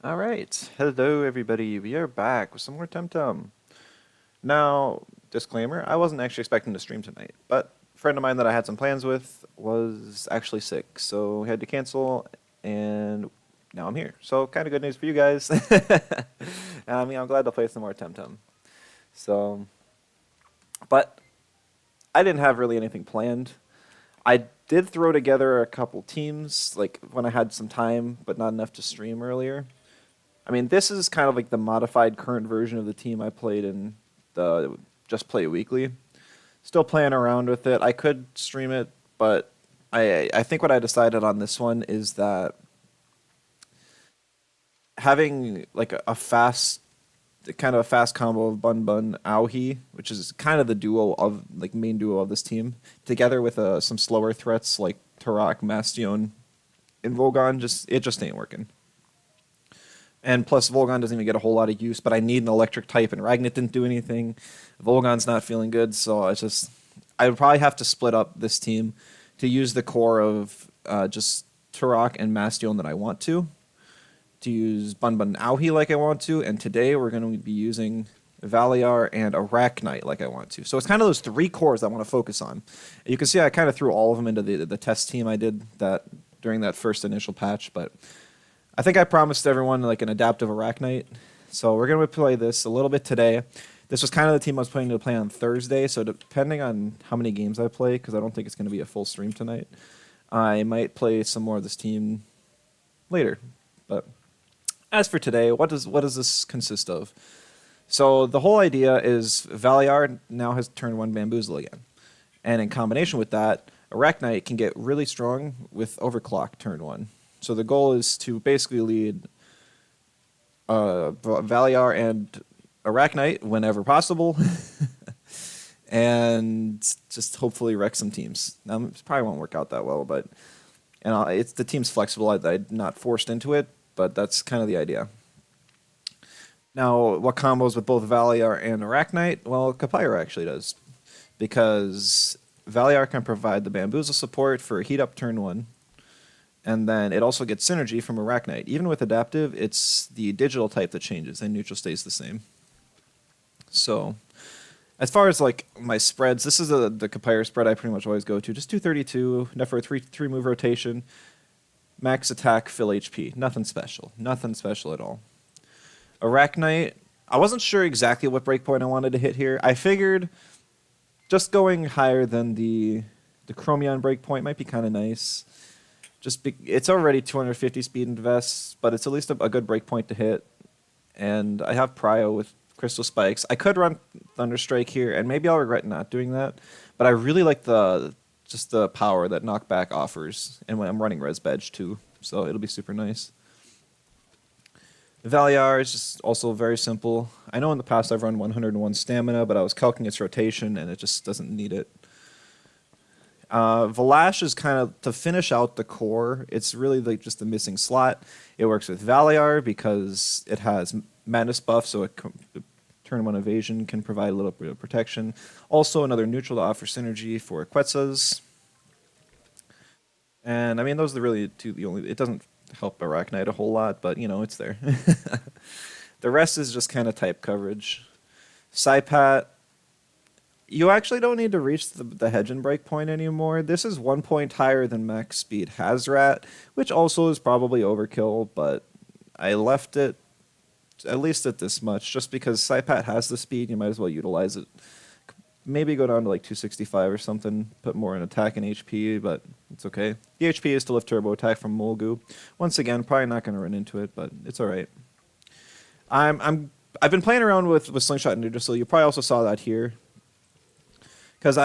All right. Hello, everybody. We are back with some more Temtem. Now, disclaimer, I wasn't actually expecting to stream tonight, but a friend of mine that I had some plans with was actually sick, so we had to cancel, and now I'm here. So, kind of good news for you guys. I'm glad to play some more Temtem. So, but I didn't have really anything planned. I did throw together a couple teams, like when I had some time, but not enough to stream earlier. I mean, this is kind of like the modified current version of the team I played in the Just Play Weekly. Still playing around with it. I could stream it, but I think what I decided on this one is that having like a fast kind of a fast combo of Bun Bun Aohi, which is kind of the duo of like main duo of this team, together with some slower threats like Tarak, Mastion, and Vogon, just ain't working. And plus, Volgon doesn't even get a whole lot of use, but I need an electric type, and Ragnit didn't do anything. Volgon's not feeling good, so I would probably have to split up this team to use the core of just Turok and Mastion that I want to use Bun Bun Auhi like I want to, and today we're going to be using Valiar and Arachnite like I want to. So it's kind of those three cores I want to focus on. You can see I kind of threw all of them into the test team I did that during that first initial patch, but I think I promised everyone like an adaptive Arachnite. So we're going to play this a little bit today. This was kind of the team I was planning to play on Thursday, so depending on how many games I play, because I don't think it's going to be a full stream tonight, I might play some more of this team later. But as for today, what does this consist of? So the whole idea is Valiar now has turn one Bamboozle again. And in combination with that, Arachnite can get really strong with Overclock turn one. So the goal is to basically lead Valiar and Arachnite whenever possible, and just hopefully wreck some teams. Now, it probably won't work out that well, but it's the team's flexible. I'm not forced into it, but that's kind of the idea. Now, what combos with both Valiar and Arachnite? Well, Kapyra actually does, because Valiar can provide the Bamboozle support for Heat Up turn one, and then it also gets synergy from Arachnite. Even with adaptive, it's the digital type that changes, and neutral stays the same. So, as far as like my spreads, this is the Kapyra spread I pretty much always go to. Just 232, enough for a three move rotation, max attack, fill HP. Nothing special. Nothing special at all. Arachnite, I wasn't sure exactly what breakpoint I wanted to hit here. I figured just going higher than the Chromion breakpoint might be kind of nice. It's already 250 speed invest, but it's at least a good breakpoint to hit. And I have Prio with Crystal Spikes. I could run Thunderstrike here, and maybe I'll regret not doing that. But I really like the power that Knockback offers, and when I'm running Res Bedge too, so it'll be super nice. Valiar is just also very simple. I know in the past I've run 101 stamina, but I was calculating its rotation, and it just doesn't need it. Valash is kind of to finish out the core. It's really like just the missing slot. It works with Valiar because it has madness buff, so turn one evasion can provide a little bit of protection. Also, another neutral to offer synergy for Quetzas. And I mean, those are really the only. It doesn't help Arachnite a whole lot, but you know, it's there. The rest is just kind of type coverage. Saipat, you actually don't need to reach the hedge and break point anymore. This is 1 point higher than max speed Hazrat, which also is probably overkill, but I left it at least at this much, just because Saipat has the speed, you might as well utilize it. Maybe go down to like 265 or something, put more in attack and HP, but it's okay. The HP is to lift turbo attack from Molgu. Once again, probably not going to run into it, but it's all right. I've been playing around with Slingshot and Nudicil. You probably also saw that here, because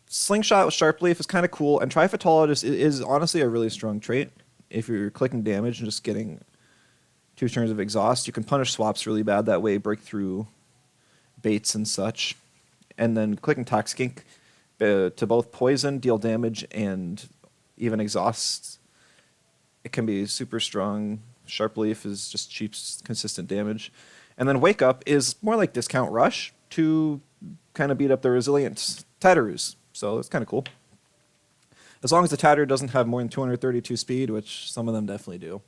Slingshot with Sharp Leaf is kind of cool, and Trifetol is honestly a really strong trait. If you're clicking damage and just getting 2 turns of exhaust, you can punish swaps really bad that way, break through baits and such. And then clicking Toxkink to both poison, deal damage, and even exhaust. It can be super strong. Sharp Leaf is just cheap, consistent damage. And then Wake Up is more like Discount Rush to kind of beat up the resilient Tatterus. So it's kind of cool. As long as the Tatter doesn't have more than 232 speed, which some of them definitely do.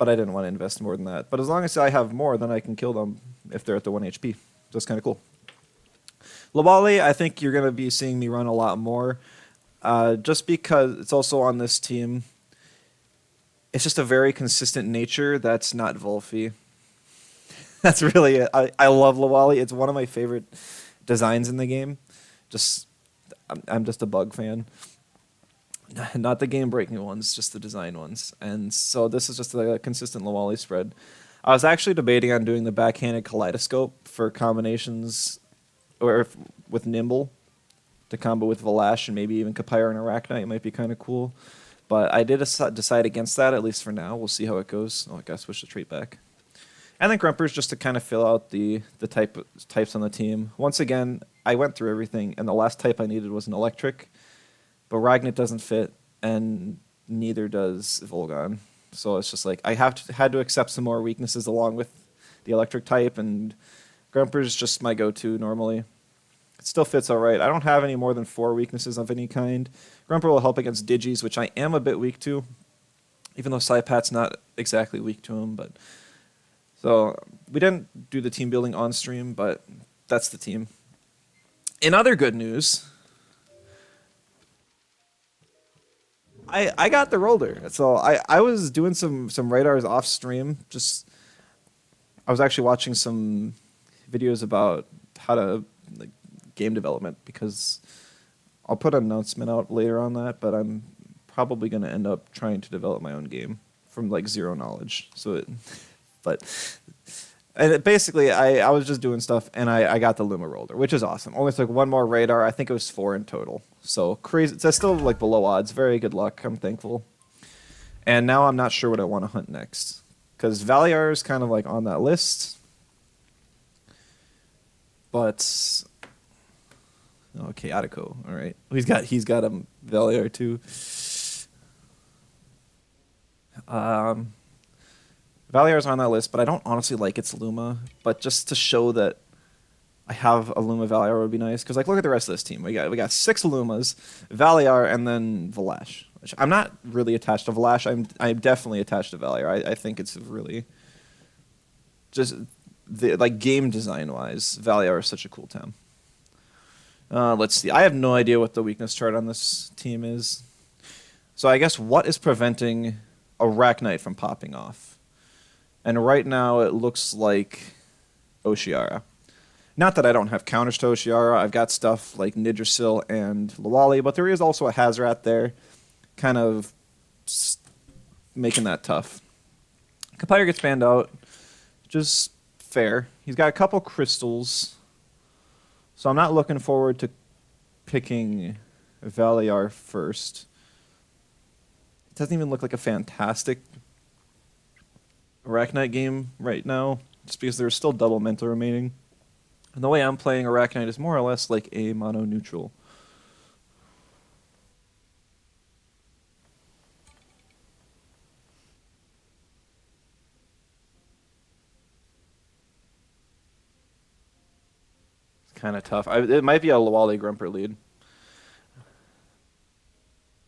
but I didn't want to invest more than that. But as long as I have more, then I can kill them if they're at the 1 HP. That's kind of cool. Lawali, I think you're going to be seeing me run a lot more, just because it's also on this team. It's just a very consistent nature that's not Volfy. That's really it. I love Lawali. It's one of my favorite designs in the game. Just I'm just a bug fan. Not the game-breaking ones, just the design ones. And so this is just a consistent Lawali spread. I was actually debating on doing the backhanded kaleidoscope for combinations, or with Nimble to combo with Valash and maybe even Kapire and Arachnite. It might be kind of cool. But I did decide against that, at least for now. We'll see how it goes. Oh, I gotta switch the trait back. And then Grumpers just to kind of fill out the types on the team. Once again, I went through everything, and the last type I needed was an electric. But Ragnit doesn't fit, and neither does Volgon. So it's just like I had to accept some more weaknesses along with the electric type, and Grumper is just my go-to normally. It still fits all right. I don't have any more than 4 weaknesses of any kind. Grumper will help against Digis, which I am a bit weak to, even though Psypat's not exactly weak to him. But so we didn't do the team building on stream, but that's the team. In other good news, I got the roller. So I was doing some radars off stream. I was actually watching some videos about how to like game development, because I'll put an announcement out later on that, but I'm probably going to end up trying to develop my own game from like zero knowledge. Basically, I was just doing stuff, and I got the Luma roller, which is awesome. Only took 1 more radar. I think it was 4 in total. So crazy. It's still like below odds. Very good luck. I'm thankful. And now I'm not sure what I want to hunt next, because Valiar is kind of like on that list. But okay, Attico. All right, he's got a Valiar too. Valiar's on that list, but I don't honestly like its Luma. But just to show that I have a Luma Valiar would be nice, because like look at the rest of this team. We got 6 Lumas, Valiar, and then Valash. Which I'm not really attached to Valash. I'm definitely attached to Valiar. I think it's really just like game design wise, Valiar is such a cool tem. Let's see. I have no idea what the weakness chart on this team is. So I guess what is preventing Arachnite from popping off? And right now it looks like Oshiara. Not that I don't have counters to Oshiara. I've got stuff like Nidrasil and Lawali, but there is also a Hazrat there, kind of making that tough. Kapire gets banned out. Just fair. He's got a couple crystals, so I'm not looking forward to picking Valiar first. It doesn't even look like a fantastic Arachnite game right now, just because there's still double mental remaining. And the way I'm playing Arachnite is more or less like a mono neutral. It's kind of tough. It might be a Lawali Grumper lead.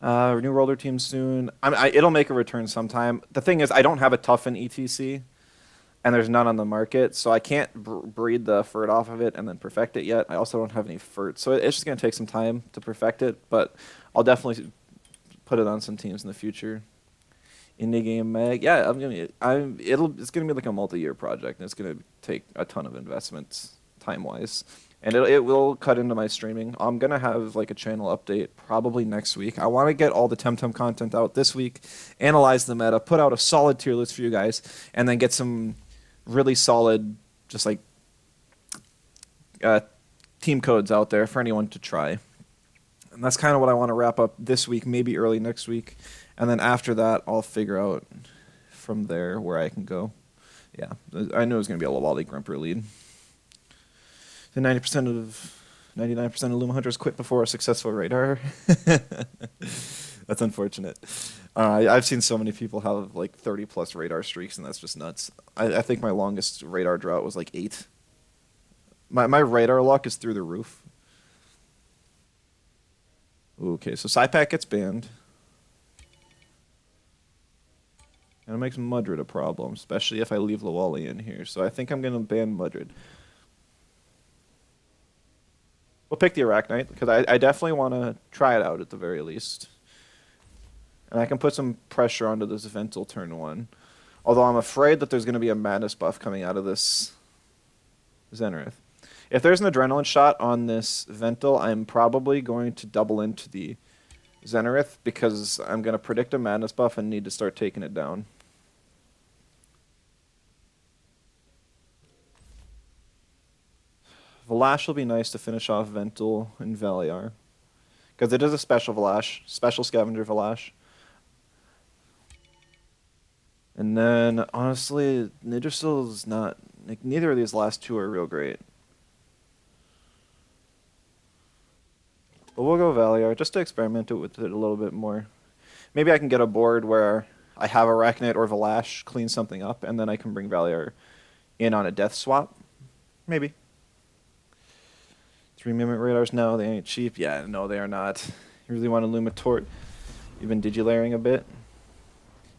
New roller team soon. It'll make a return sometime. The thing is, I don't have a Toughen ETC, and there's none on the market, so I can't breed the Furt off of it and then perfect it yet. I also don't have any Furt, so it's just going to take some time to perfect it, but I'll definitely put it on some teams in the future. Indie game mag, yeah, it's going to be like a multi-year project, and it's going to take a ton of investments time-wise. And it will cut into my streaming. I'm going to have like a channel update probably next week. I want to get all the Temtem content out this week, analyze the meta, put out a solid tier list for you guys, and then get some really solid just like team codes out there for anyone to try. And that's kind of what I want to wrap up this week, maybe early next week. And then after that, I'll figure out from there where I can go. Yeah, I knew it was going to be a Lawali Grumper lead. The 99% of Luma Hunters quit before a successful radar. That's unfortunate. I've seen so many people have like 30+ radar streaks, and that's just nuts. I think my longest radar drought was like 8. My radar luck is through the roof. Okay, so Psypack gets banned. And it makes Mudrid a problem, especially if I leave Lawali in here. So I think I'm going to ban Mudrid. We'll pick the Arachnite, because I definitely want to try it out at the very least. And I can put some pressure onto this Ventil turn 1. Although I'm afraid that there's going to be a Madness buff coming out of this Zenith. If there's an Adrenaline shot on this Ventil, I'm probably going to double into the Zenith, because I'm going to predict a Madness buff and need to start taking it down. Valash will be nice to finish off Ventil and Valiar. Because it is a special Valash, special Scavenger Valash. And then, honestly, Nidrasil is not... Like, neither of these last two are real great. But we'll go Valiar, just to experiment with it a little bit more. Maybe I can get a board where I have Arachnite or Valash clean something up, and then I can bring Valiar in on a death swap. Maybe. 3 Mimic Radars? No, they ain't cheap. Yeah, no, they are not. You really want to Lumitort? You've been digilayering a bit?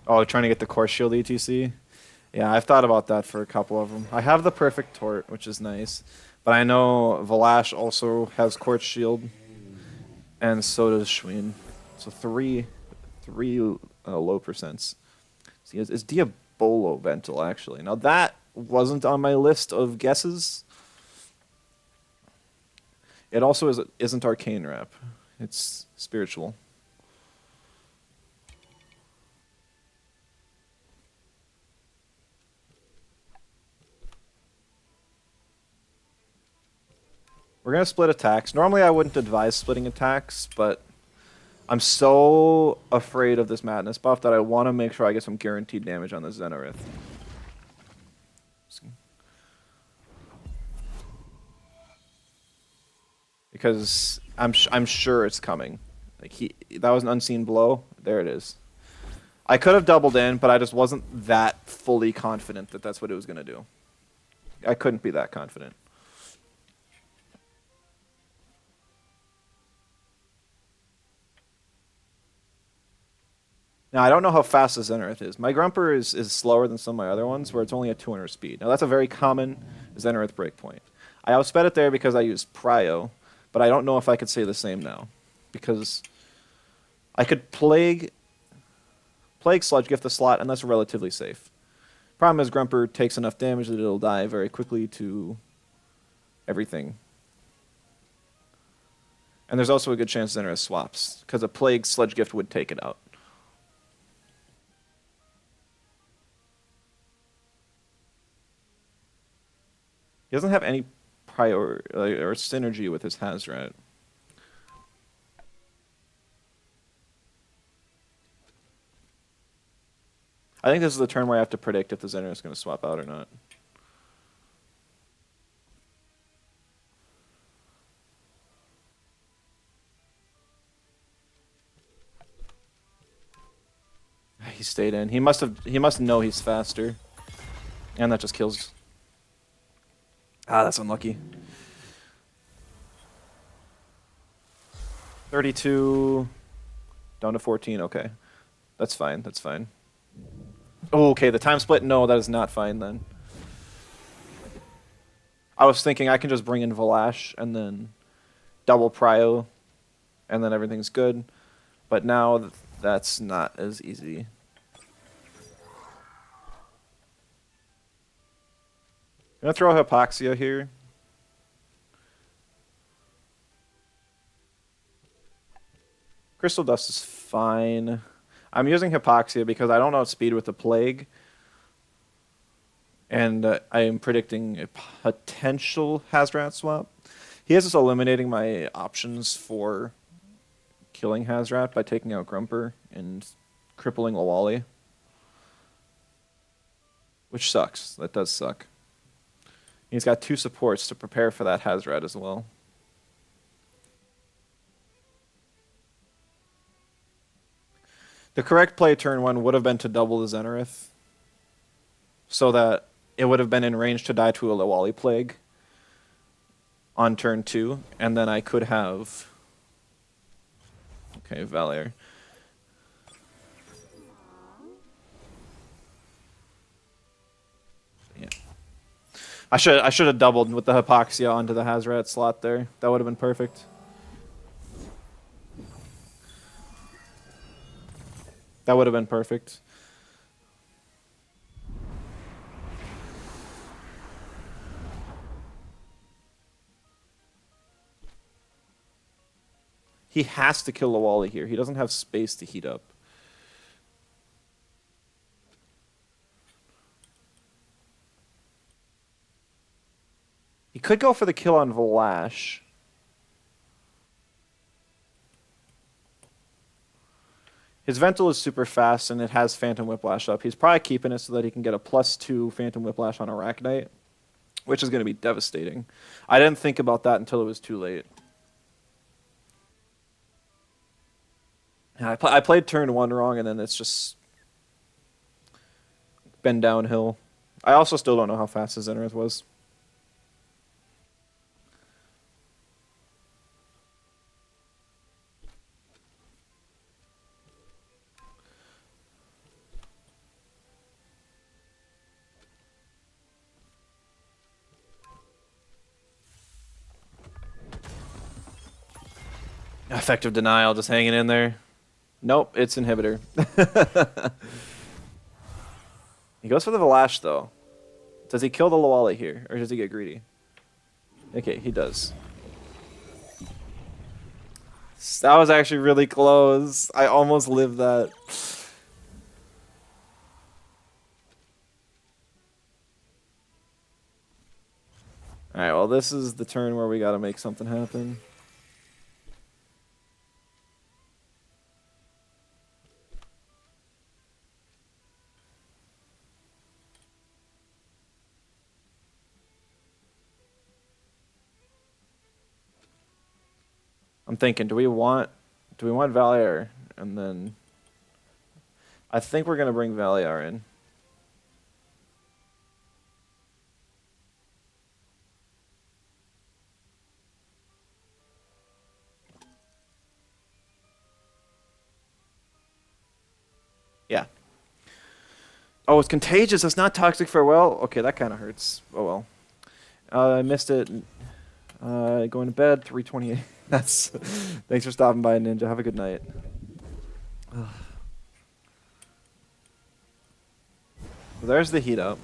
Oh, trying to get the Core Shield ETC? Yeah, I've thought about that for a couple of them. I have the perfect Tort, which is nice. But I know Valash also has Quartz Shield. And so does Schween. So three low percents. See, it's Diabolo Ventil, actually. Now that wasn't on my list of guesses. It also isn't Arcane Wrap. It's Spiritual. We're going to split attacks. Normally I wouldn't advise splitting attacks, but I'm so afraid of this Madness buff that I want to make sure I get some guaranteed damage on this Zenith. Because I'm sure it's coming. Like that was an unseen blow. There it is. I could have doubled in, but I just wasn't that fully confident that that's what it was going to do. I couldn't be that confident. Now, I don't know how fast the Zenith is. My Grumper is slower than some of my other ones, where it's only at 200 speed. Now, that's a very common Zenith breakpoint. I outsped it there because I used Prio, but I don't know if I could say the same now. Because I could Plague Sludge Gift the slot, and that's relatively safe. Problem is, Grumper takes enough damage that it'll die very quickly to everything. And there's also a good chance Zenith swaps, because a Plague Sludge Gift would take it out. He doesn't have any or synergy with his Hazrat. I think this is the turn where I have to predict if the Zenith is going to swap out or not. He stayed in. He must know he's faster. And that just kills. Ah, that's unlucky. 32 down to 14. Okay. That's fine. That's fine. Oh, okay, the time split? No, that is not fine then. I was thinking I can just bring in Valash and then double Prio and then everything's good. But now that's not as easy. I'm going to throw Hypoxia here. Crystal Dust is fine. I'm using Hypoxia because I don't outspeed with the Plague. And I am predicting a potential Hazrat swap. He is just eliminating my options for killing Hazrat by taking out Grumper and crippling Lawali. Which sucks. That does suck. He's got 2 supports to prepare for that Hazrat as well. The correct play turn 1 would have been to double the Zenith, so that it would have been in range to die to a Lawali Plague on turn 2, and then I could have... Okay, Valier. I should have doubled with the Hypoxia onto the Hazrat slot there. That would have been perfect. That would have been perfect. He has to kill Lawali here. He doesn't have space to heat up. He could go for the kill on Vlash. His Ventil is super fast, and it has Phantom Whiplash up. He's probably keeping it so that he can get a +2 Phantom Whiplash on Arachnite, which is going to be devastating. I didn't think about that until it was too late. I played turn 1 wrong, and then it's just been downhill. I also still don't know how fast his Zenith was. Effective denial, just hanging in there. Nope, it's inhibitor. He goes for the Valash, though. Does he kill the Lawali here, or does he get greedy? Okay, he does. That was actually really close. I almost lived that. Alright, well, this is the turn where we gotta make something happen. I'm thinking, do we want Valier? And then I think we're gonna bring Valier in. Yeah. Oh, it's contagious. It's not toxic farewell. Okay, that kind of hurts. Oh well. I missed it. Going to bed. 3:28. That's. Thanks for stopping by, Ninja. Have a good night. Well, there's the heat up.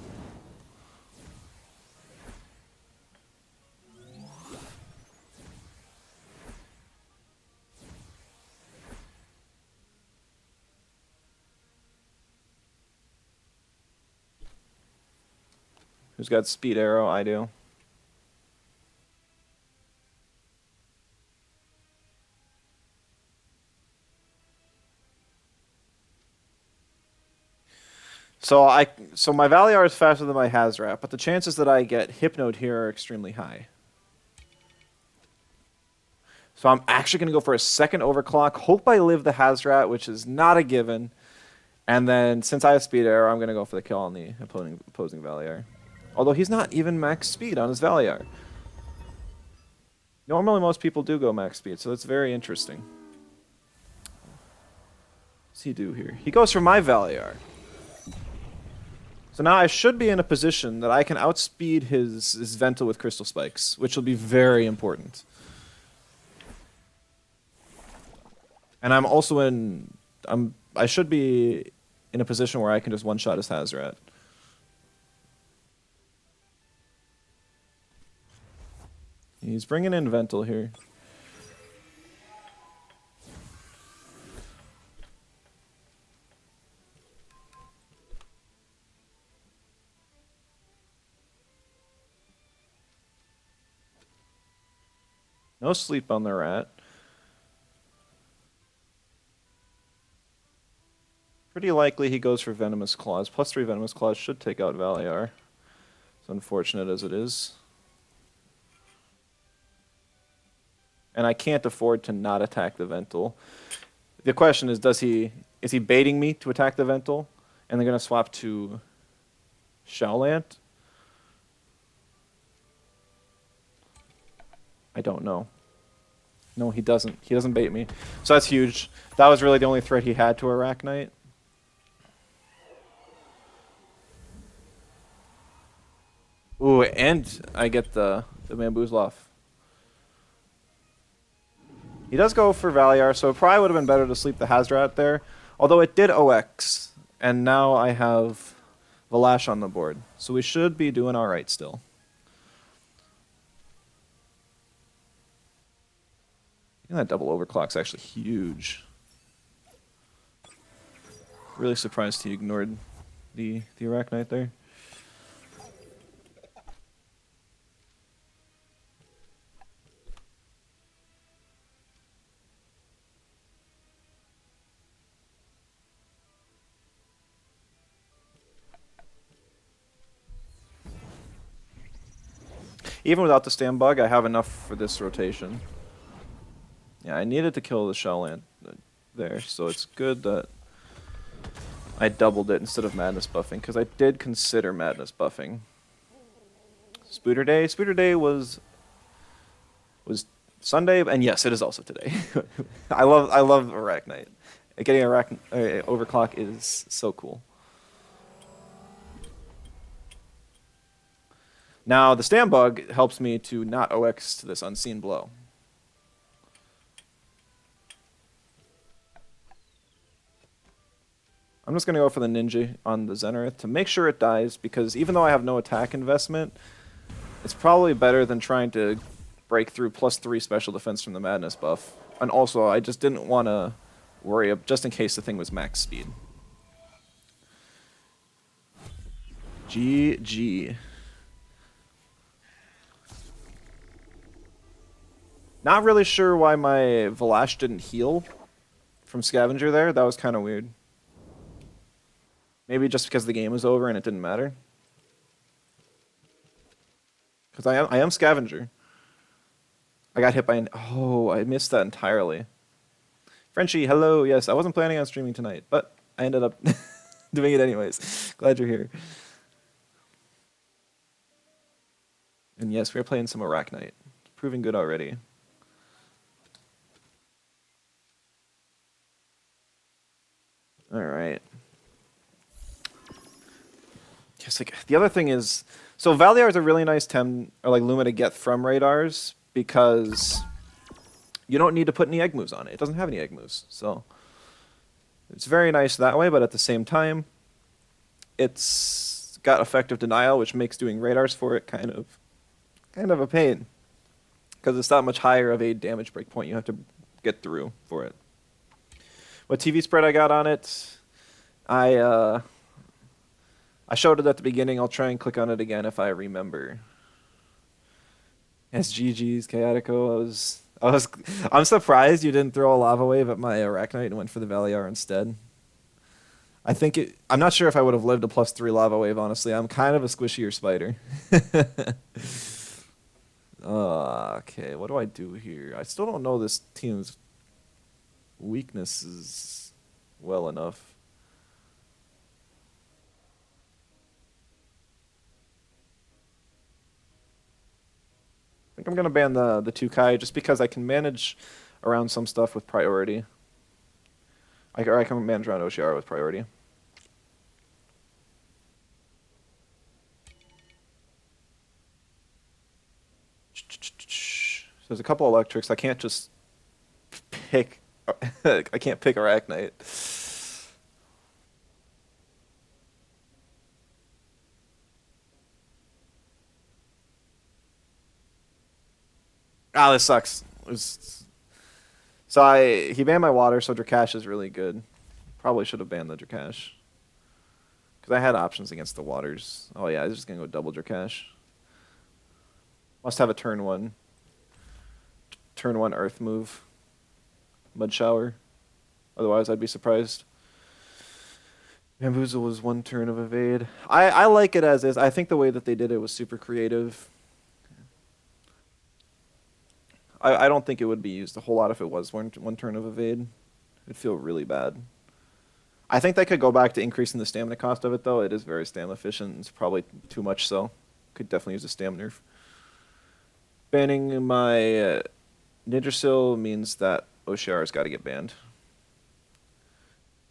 Who's got speed arrow? I do. So my Valiar is faster than my Hazrat, but the chances that I get Hypnoed here are extremely high. So I'm actually going to go for a second overclock. Hope I live the Hazrat, which is not a given. And then since I have speed arrow, I'm going to go for the kill on the opposing Valiar. Although he's not even max speed on his Valiar. Normally most people do go max speed, so that's very interesting. What does he do here? He goes for my Valiar. So now I should be in a position that I can outspeed his Ventil with Crystal Spikes, which will be very important. And I'm also I should be in a position where I can just one-shot his Hazrat. He's bringing in Ventil here. No sleep on the rat. Pretty likely he goes for Venomous Claws. +3 Venomous Claws should take out Valiar. As unfortunate as it is. And I can't afford to not attack the Ventil. The question is, is he baiting me to attack the Ventil? And they're going to swap to Showlant? I don't know. No, he doesn't. He doesn't bait me. So that's huge. That was really the only threat he had to Arachnite. Ooh, and I get the bamboozle off. He does go for Valiar, so it probably would have been better to sleep the Hazrat there. Although it did OX, and now I have Valash on the board. So we should be doing alright still. And that double overclock's actually huge. Really surprised he ignored the Arachnite there. Even without the stand bug, I have enough for this rotation. Yeah, I needed to kill the shell ant there, so it's good that I doubled it instead of madness buffing, because I did consider madness buffing. Spooter Day? Spooter Day was Sunday, and yes, it is also today. I love Arachnite. Getting overclock is so cool. Now, the stand bug helps me to not OX to this unseen blow. I'm just going to go for the ninja on the Zenith to make sure it dies, because even though I have no attack investment, it's probably better than trying to break through +3 special defense from the madness buff. And also, I just didn't want to worry just in case the thing was max speed. GG. Not really sure why my Valash didn't heal from Scavenger there. That was kind of weird. Maybe just because the game was over and it didn't matter. Because I am Scavenger. I got hit by an... Oh, I missed that entirely. Frenchie, hello. Yes, I wasn't planning on streaming tonight, but I ended up doing it anyways. Glad you're here. And yes, we're playing some Arachnite. Proving good already. Alright. Just like the other thing is, so Valiar is a really nice Luma to get from radars because you don't need to put any egg moves on it. It doesn't have any egg moves, so it's very nice that way. But at the same time, it's got effective denial, which makes doing radars for it kind of a pain because it's not much higher of a damage breakpoint you have to get through for it. What TV spread I got on it? I showed it at the beginning. I'll try and click on it again if I remember. SGG's Chaotico. I'm surprised you didn't throw a lava wave at my Arachnite and went for the Valiar instead. I'm not sure if I would have lived a +3 lava wave, honestly. I'm kind of a squishier spider. Okay, what do I do here? I still don't know this team's weaknesses well enough. I think I'm going to ban the 2Kai just because I can manage around some stuff with priority. Or I can manage around Oshiara with priority. So there's a couple electrics. I can't just pick... I can't pick Arachnite. Ah, this sucks. He banned my water, so Drakash is really good. Probably should have banned the Drakash. Because I had options against the waters. Oh yeah, I was just going to go double Drakash. Must have a turn 1 earth move. Mud shower. Otherwise I'd be surprised. Bamboozle was 1 turn of evade. I like it as is. I think the way that they did it was super creative. I don't think it would be used a whole lot if it was one turn of evade. It'd feel really bad. I think they could go back to increasing the stamina cost of it, though. It is very stamina efficient. It's probably too much so. Could definitely use a stamina nerf. Banning my Ninjasil means that Oshiara's got to get banned.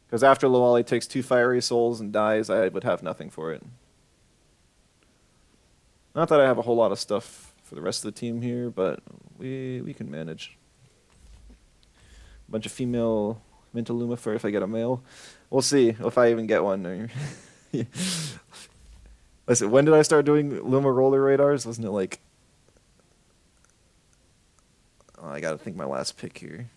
Because after Lawali takes 2 fiery souls and dies, I would have nothing for it. Not that I have a whole lot of stuff for the rest of the team here, but we can manage. Bunch of female Mintaluma for if I get a male. We'll see if I even get one. Listen, when did I start doing Luma roller radars? Wasn't it like... Oh, I gotta think my last pick here.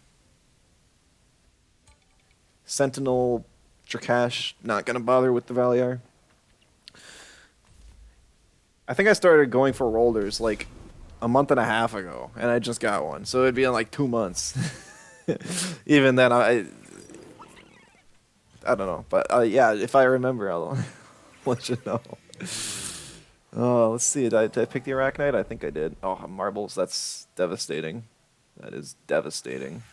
Sentinel, Drakash, not gonna bother with the Valiar. I think I started going for rollers like a month and a half ago, and I just got one. So it'd be in like 2 months. Even then, I don't know. But yeah, if I remember, I'll let you know. Oh, let's see. Did I pick the Arachnite? I think I did. Oh, marbles. That's devastating. That is devastating.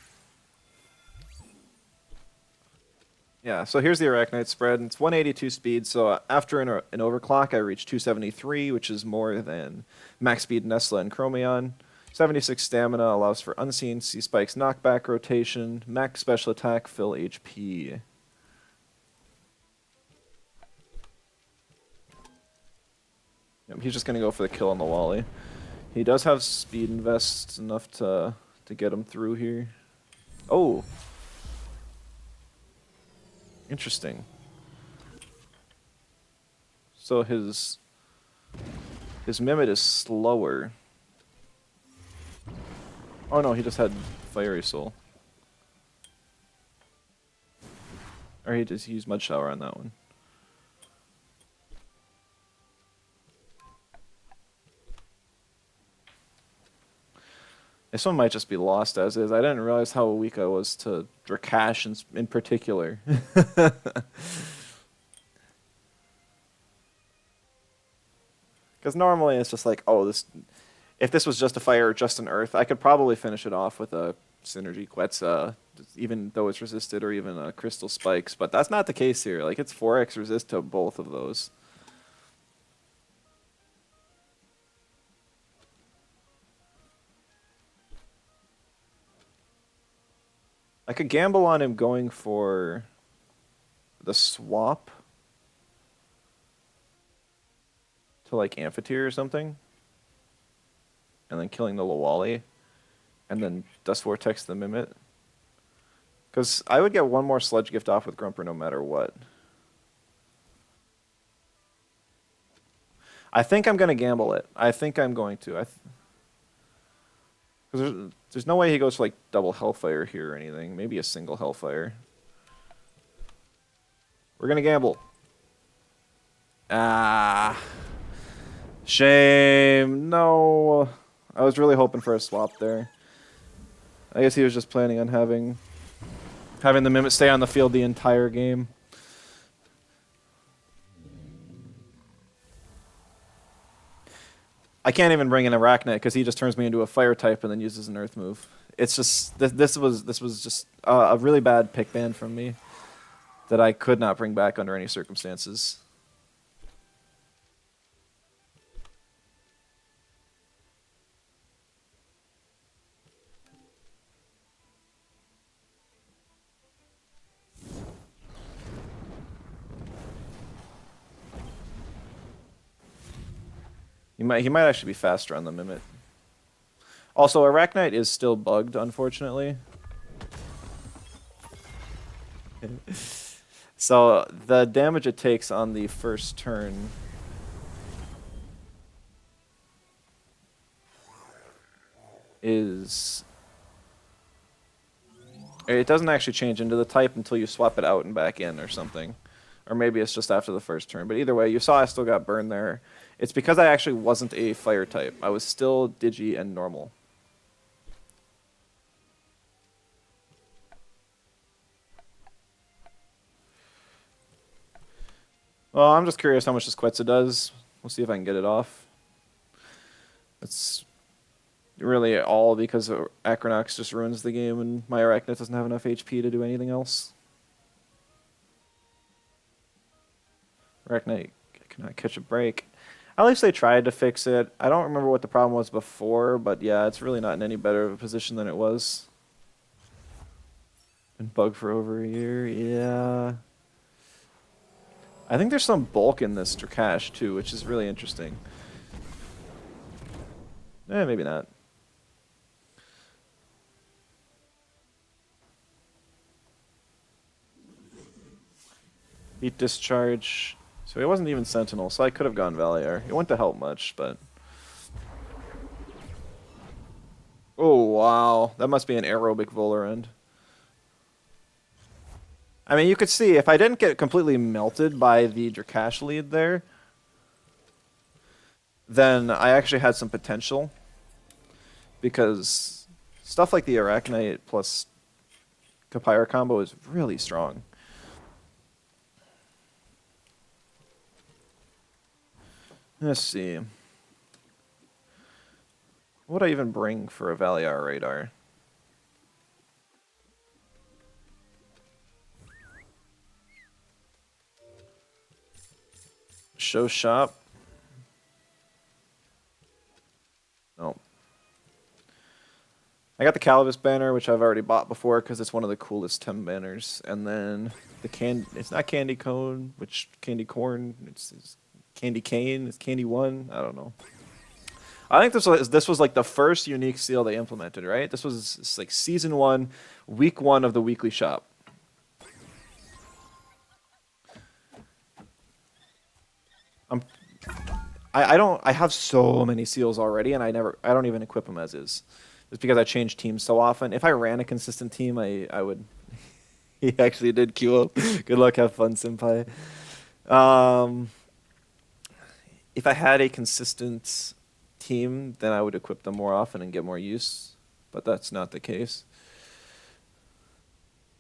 Yeah, so here's the Arachnite spread. It's 182 speed, so after an overclock, I reach 273, which is more than max speed Nesla and Chromion. 76 stamina allows for unseen C-Spike's knockback rotation, max special attack, fill HP. Yep, he's just going to go for the kill on the Wally. He does have speed invest enough to get him through here. Oh! Interesting. So his Mimit is slower. Oh no, he just had Fiery Soul. Or he just used Mud Shower on that one. This one might just be lost as is. I didn't realize how weak I was to Drakash in particular. Because normally it's just like, oh, if this was just a fire or just an earth, I could probably finish it off with a Synergy Quetzal, even though it's resisted, or even a Crystal Spikes. But that's not the case here. Like, it's 4x resist to both of those. I could gamble on him going for the swap to like Amphitheater or something, and then killing the Lawali, and then Dust Vortex the Mimit. Because I would get one more Sludge Gift off with Grumper no matter what. I think I'm going to gamble it. I think I'm going to. Because there's no way he goes for like double Hellfire here or anything. Maybe a single Hellfire. We're going to gamble. Ah. Shame. No. I was really hoping for a swap there. I guess he was just planning on having the Mimit stay on the field the entire game. I can't even bring in Arachnite because he just turns me into a fire type and then uses an earth move. It's just this was just a really bad pick ban from me that I could not bring back under any circumstances. He might actually be faster on the Mimit. Also, Arachnite is still bugged, unfortunately. So the damage it takes on the first turn is... It doesn't actually change into the type until you swap it out and back in or something. Or maybe it's just after the first turn. But either way, you saw I still got burned there. It's because I actually wasn't a fire type. I was still Digi and normal. Well, I'm just curious how much this Quetzal does. We'll see if I can get it off. It's really all because Acronox just ruins the game and my Arachnite doesn't have enough HP to do anything else. Arachnite cannot catch a break. At least they tried to fix it. I don't remember what the problem was before, but yeah, it's really not in any better of a position than it was. Been bugged for over a year, yeah. I think there's some bulk in this Drakash too, which is really interesting. Maybe not. Heat discharge. So he wasn't even Sentinel, so I could have gone Valier. It wouldn't have helped much, but... Oh, wow. That must be an aerobic Volarend. I mean, you could see, if I didn't get completely melted by the Drakash lead there, then I actually had some potential. Because stuff like the Arachnite plus Kapire combo is really strong. Let's see. What would I even bring for a Valiar radar? Show shop. No. I got the Calibus banner, which I've already bought before because it's one of the coolest Tem banners. And then it's not Candy Cone, which Candy Corn, it's Candy Cane, it's Candy One. I don't know. I think this was like the first unique seal they implemented, right? This was like season 1, week 1 of the weekly shop. I have so many seals already, and I don't even equip them as is. Just because I change teams so often. If I ran a consistent team, I would. He actually did queue up. Good luck, have fun, senpai. If I had a consistent team, then I would equip them more often and get more use. But that's not the case.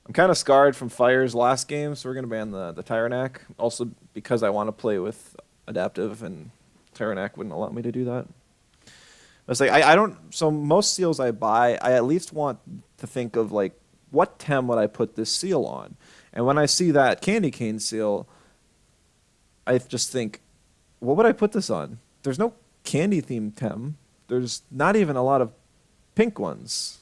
I'm kind of scarred from Fire's last game, so we're going to ban the Tyrannac. Also because I want to play with Adaptive, and Tyrannac wouldn't allow me to do that. It's like I don't. So most seals I buy, I at least want to think of like, what Tem would I put this seal on? And when I see that Candy Cane seal, I just think, what would I put this on? There's no candy themed Tem. There's not even a lot of pink ones.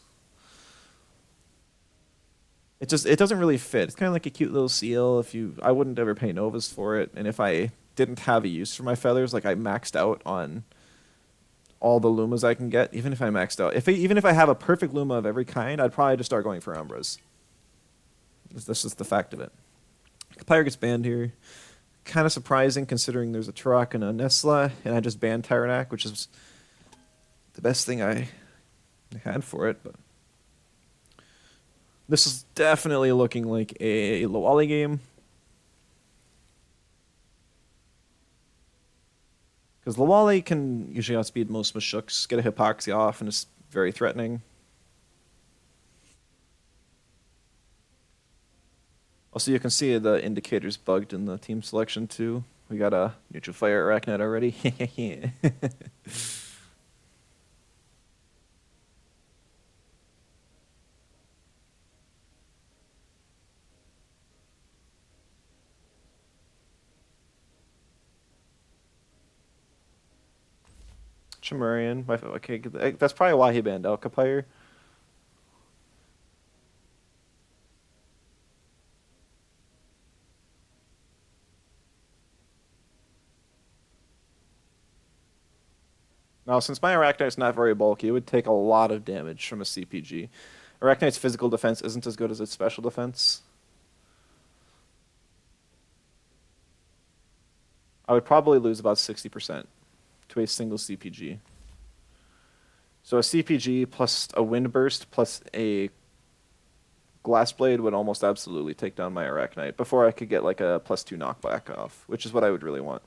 It doesn't really fit. It's kind of like a cute little seal. I wouldn't ever pay Novas for it, and if I didn't have a use for my feathers, like I maxed out on all the Lumas I can get, even if I maxed out. Even if I have a perfect Luma of every kind, I'd probably just start going for Umbras. That's just the fact of it. Kapire gets banned here. Kind of surprising considering there's a Turok and a Nesla, and I just banned Tyrannac, which is the best thing I had for it, but this is definitely looking like a Lowali game. Because Lowali can usually outspeed most Mashooks, get a Hypoxia off, and it's very threatening. Also, you can see the indicators bugged in the team selection too. We got a neutral fire Arachnid already. Chimerian. Okay, that's probably why he banned Alcapire. Now, since my Arachnite's not very bulky, it would take a lot of damage from a CPG. Arachnite's physical defense isn't as good as its special defense. I would probably lose about 60% to a single CPG. So a CPG plus a Wind Burst plus a Glass Blade would almost absolutely take down my Arachnite before I could get like a +2 knockback off, which is what I would really want.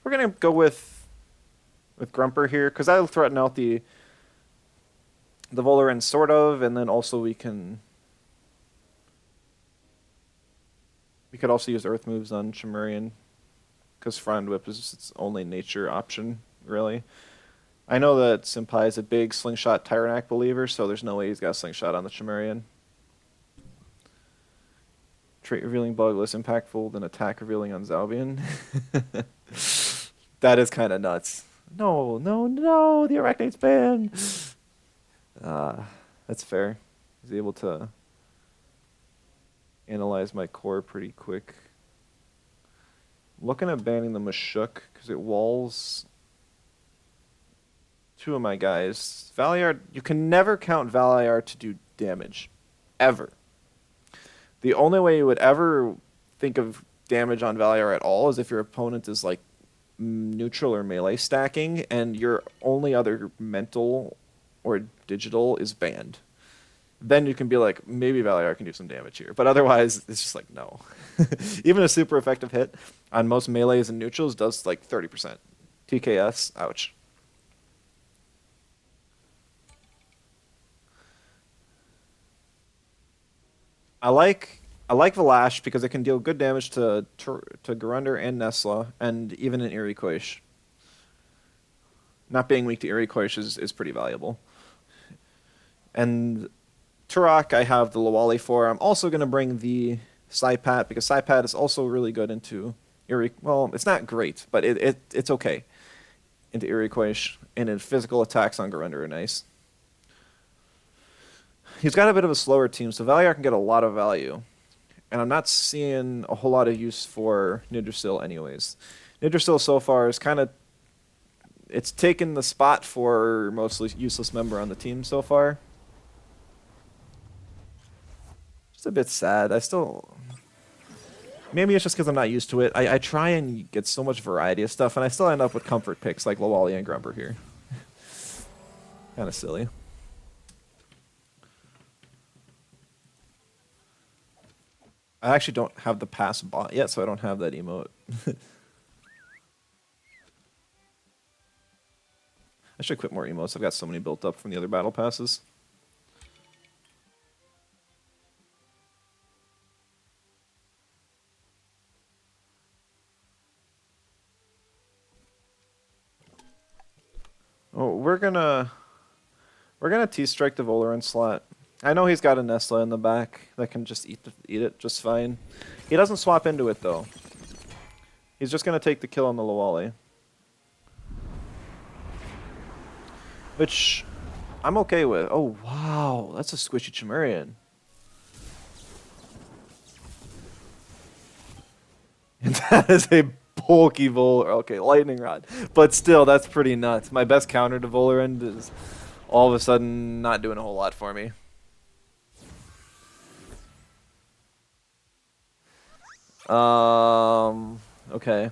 We're gonna go with Grumper here because I'll threaten out the Volarend sort of, and then also we could also use Earth moves on Chimerian because Frond Whip is its only nature option really. I know that Senpai is a big Slingshot Tyrannac believer, so there's no way he's got Slingshot on the Chimerian. Trait revealing bug less impactful than attack revealing on Zalbian. That is kind of nuts. No, no, no! The Arachnite's banned! Uh, that's fair. He's able to analyze my core pretty quick. I'm looking at banning the Mashuk because it walls two of my guys. Valiar, you can never count Valiar to do damage. Ever. The only way you would ever think of damage on Valiar at all is if your opponent is like neutral or melee stacking and your only other mental or digital is banned. Then you can be like, maybe Valiar can do some damage here. But otherwise, it's just like, no. Even a super effective hit on most melees and neutrals does like 30%. TKS, ouch. I like Valash because it can deal good damage to Garunder and Nesla, and even an Iroquois. Not being weak to Iroquois is pretty valuable. And Turok, I have the Lawali for. I'm also going to bring the Saipat because Saipat is also really good into well, it's not great, but it's okay into Iroquois, and in physical attacks on Garunder are nice. He's got a bit of a slower team, so Valiar can get a lot of value. And I'm not seeing a whole lot of use for Nidrasil anyways. Nidrasil so far is kind of... It's taken the spot for mostly useless member on the team so far. Just a bit sad. I still... Maybe it's just because I'm not used to it. I try and get so much variety of stuff, and I still end up with comfort picks like Lawali and Grumper here. Kind of silly. I actually don't have the pass bought yet, so I don't have that emote. I should quit more emotes. I've got so many built up from the other battle passes. Oh, we're gonna T-strike the Volaran slot. I know he's got a Nesla in the back that can just eat it just fine. He doesn't swap into it though. He's just gonna take the kill on the Lawali. Which I'm okay with. Oh wow, that's a squishy Chimerian. And that is a bulky Volar. Okay, Lightning Rod. But still, that's pretty nuts. My best counter to Volaran is all of a sudden not doing a whole lot for me. Okay.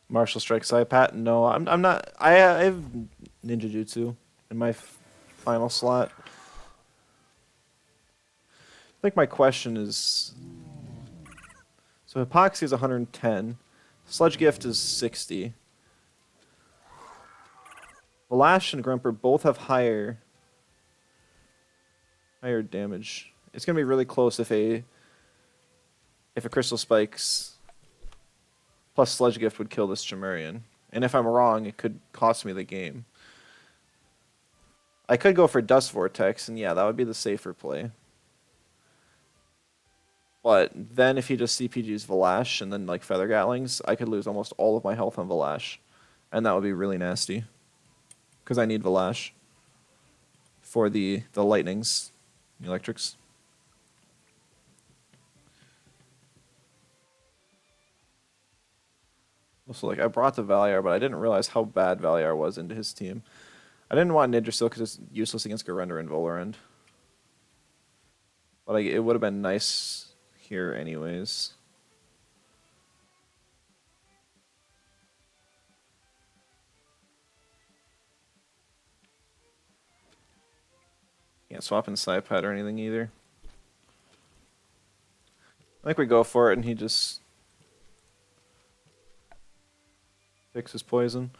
Martial Strike Saipat? No, I'm not. I have Ninja Jutsu in my final slot. I think my question is... So Epoxy is 110. Sludge Gift is 60. Valash and Grumper both have higher damage. It's gonna be really close if a Crystal Spikes plus Sludge Gift would kill this Chimerian. And if I'm wrong, it could cost me the game. I could go for Dust Vortex, and yeah, that would be the safer play. But then if he just CPGs Valash and then like Feather Gatlings, I could lose almost all of my health on Valash. And that would be really nasty. Because I need Valash for the lightnings, the electrics. Also, like, I brought the Valiar, but I didn't realize how bad Valiar was into his team. I didn't want Nidrasil because it's useless against Garunder and Volarend. But it would have been nice here anyways. Can't swap in Saipat or anything either. I think we go for it and he just picks his poison.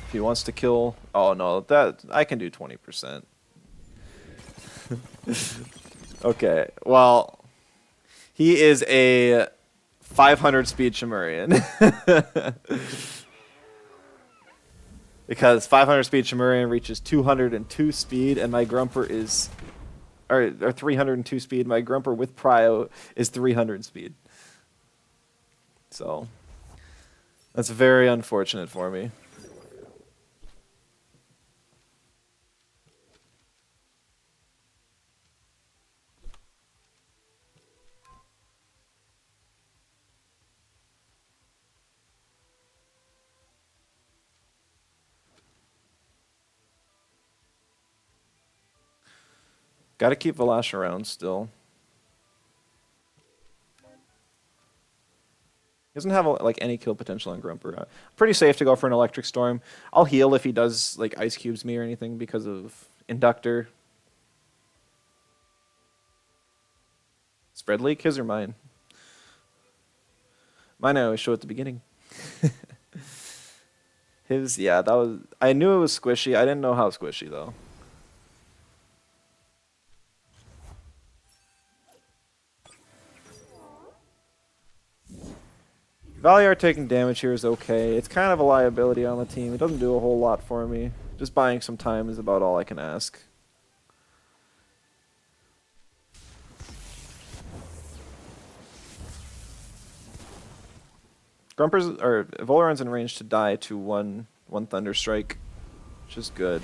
If he wants to kill... Oh no, that I can do 20%. Okay, well, he is a 500 speed Chimerian. Because 500 speed Shimurian reaches 202 speed, and my Grumper is, or 302 speed. My Grumper with Prio is 300 speed. So that's very unfortunate for me. Got to keep Valash around still. He doesn't have like any kill potential on Grumper. Pretty safe to go for an Electric Storm. I'll heal if he does like Ice Cubes me or anything because of Inductor. Spread Leak, his or mine? Mine I always show at the beginning. His, yeah, that was. I knew it was squishy. I didn't know how squishy though. Valiar taking damage here is okay. It's kind of a liability on the team. It doesn't do a whole lot for me. Just buying some time is about all I can ask. Grumpers or Volaron's in range to die to one Thunder Strike, which is good.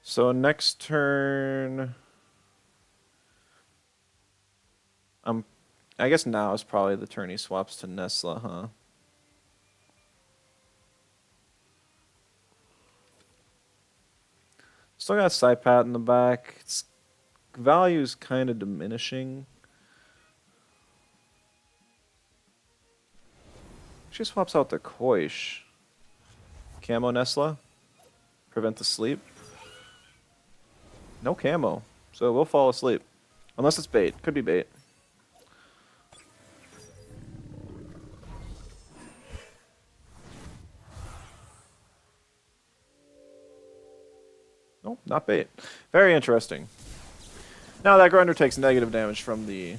So next turn, I guess now is probably the turn he swaps to Nesla, huh? Still got Saipat in the back. Its value's kind of diminishing. She swaps out the Koish. Camo Nesla. Prevent the sleep. No camo, so we'll fall asleep. Unless it's bait. Could be bait. Nope, not bait. Very interesting. Now that Grunder takes negative damage from the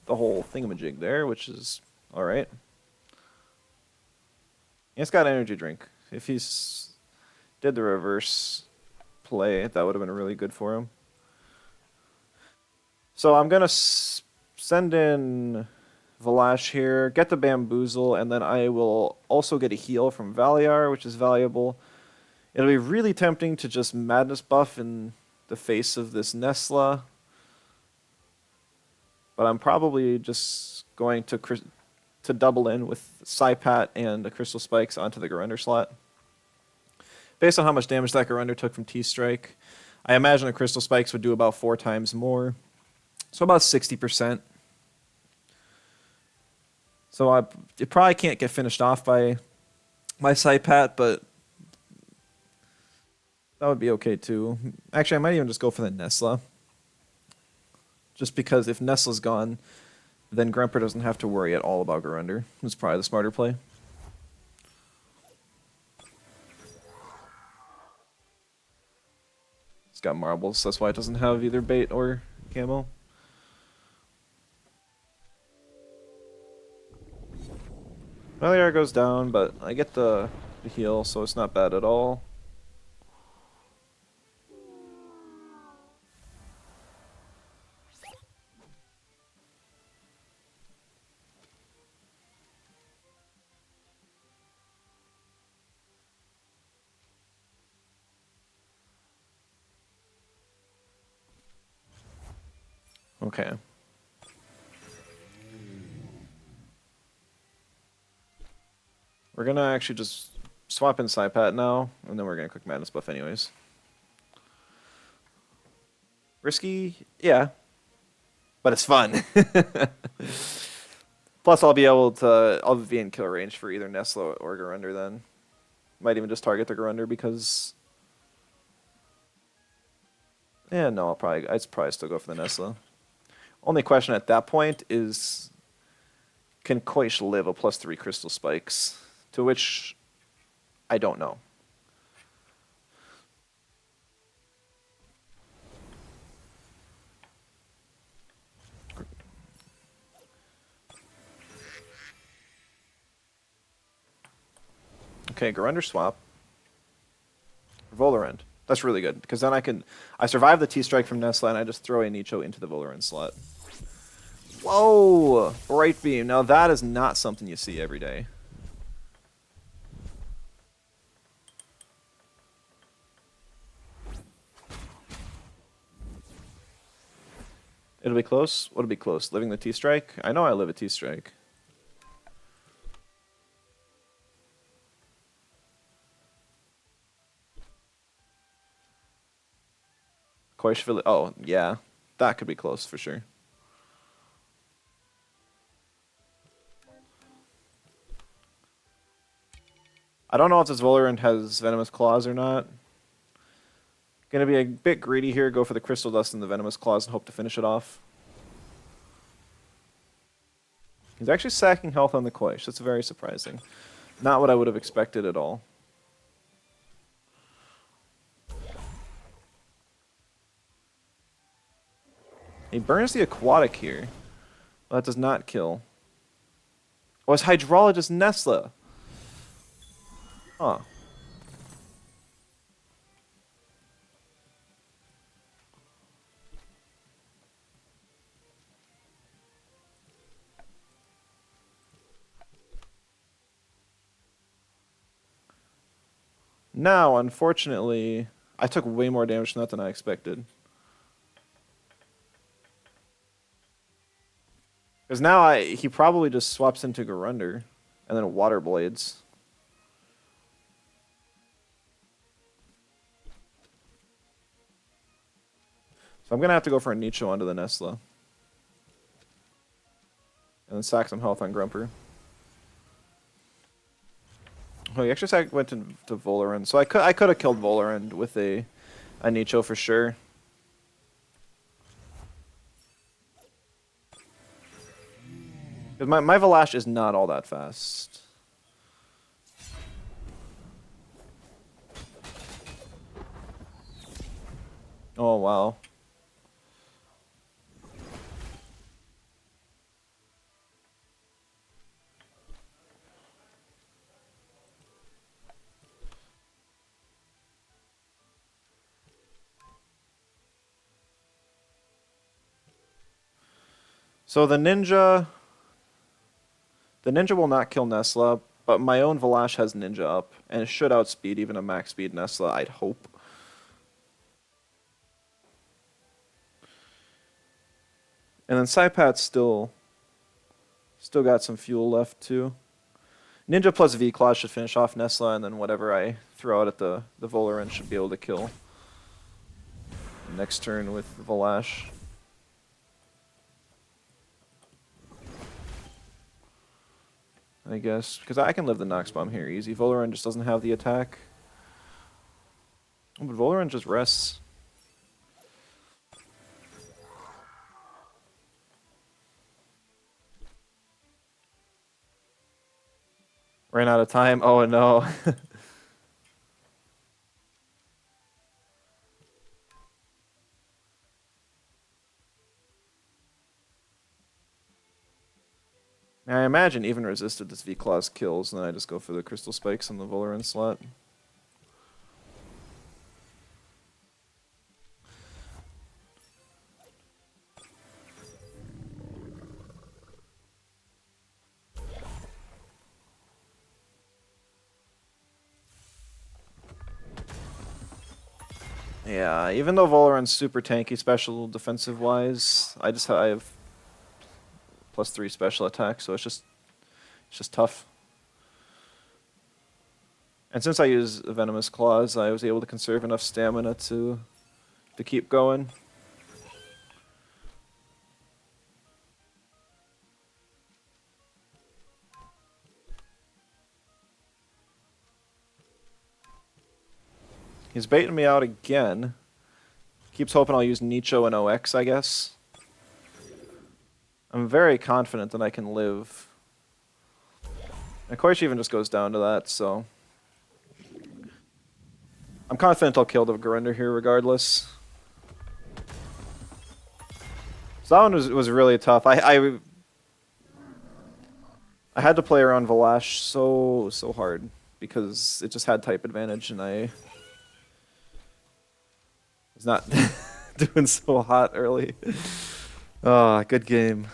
whole thingamajig there, which is alright. It's got energy drink. If he's did the reverse play, that would have been really good for him. So I'm gonna send in Valash here, get the Bamboozle, and then I will also get a heal from Valiar, which is valuable. It'll be really tempting to just Madness buff in the face of this Nesla, but I'm probably just going to double in with Saipat and the Crystal Spikes onto the Garunder slot. Based on how much damage that Garunder took from T-Strike, I imagine the Crystal Spikes would do about 4 times more. So about 60%. So it probably can't get finished off by my Saipat, but that would be okay too. Actually, I might even just go for the Nesla. Just because if Nesla's gone, then Grumper doesn't have to worry at all about Garunder. It's probably the smarter play. It's got marbles, that's why it doesn't have either bait or camo. Valiar goes down, but I get the heal, so it's not bad at all. Okay. We're gonna actually just swap in Saipat now, and then we're gonna quick Madness buff anyways. Risky? Yeah. But it's fun. Plus I'll be in kill range for either Nesla or Garunder then. Might even just target the Garunder because Yeah, no, I'd probably still go for the Nesla. Only question at that point is, can Koish live a +3 crystal spikes? To which I don't know. Okay, Garunder swap. Volarend. That's really good, because then I survive the T-Strike from Nesla, and I just throw a Nicho into the Volarend slot. Whoa! Bright Beam. Now that is not something you see every day. It'll be close? What'll be close? Living the T-Strike? I know I live a T-Strike. Koishvili. Oh, yeah. That could be close for sure. I don't know if this Volarend has Venomous Claws or not. Gonna be a bit greedy here, go for the Crystal Dust and the Venomous Claws and hope to finish it off. He's actually sacking health on the Koish. That's very surprising. Not what I would have expected at all. He burns the Aquatic here. Well, that does not kill. Oh, it's Hydrologist Nesla. Huh. Now, unfortunately, I took way more damage from that than I expected. Because now he probably just swaps into Garunder and then Water Blades. So I'm going to have to go for a Nicho onto the Nesla. And then sack some health on Grumper. Oh, he actually went to Volarend. So I could have killed Volarend with a Nicho for sure. Because my Valash is not all that fast. Oh, wow. So the Ninja will not kill Nesla, but my own Valash has Ninja up, and it should outspeed even a max speed Nesla, I'd hope. And then Saipat's still got some fuel left too. Ninja plus V-Claw should finish off Nesla, and then whatever I throw out at the Volarend should be able to kill. Next turn with Valash. I guess, because I can live the Nox Bomb here easy. Volarend just doesn't have the attack. Oh, but Volarend just rests. Ran out of time. Oh no. I imagine even resisted this V-Claws kills, and then I just go for the Crystal Spikes on the Volarend slot. Yeah, even though Volarend's super tanky special defensive wise, I have +3 special attack, so it's just tough. And since I use Venomous Claws, I was able to conserve enough stamina to keep going. He's baiting me out again. Keeps hoping I'll use Nicho and OX, I guess. I'm very confident that I can live. And Koichi even just goes down to that, so... I'm confident I'll kill the Gurinder here regardless. So that one was really tough. I had to play around Valash so hard because it just had type advantage and I was not doing so hot early. Ah, good game.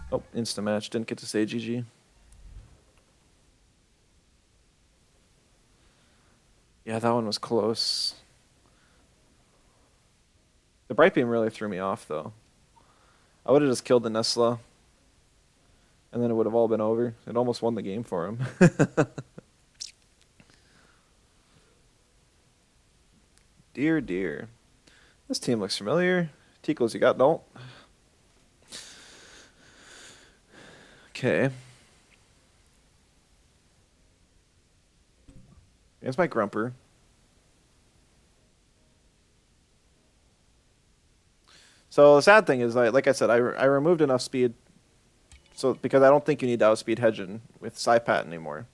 Oh, insta match. Didn't get to say GG. Yeah, that one was close. The Bright Beam really threw me off, though. I would have just killed the Nesla, and then it would have all been over. It almost won the game for him. Dear, dear. This team looks familiar. Ticos, you got don't? Okay. Here's my Grumper. So the sad thing is, like I said, I removed enough speed, so because I don't think you need to outspeed Hedgen with Psypat anymore,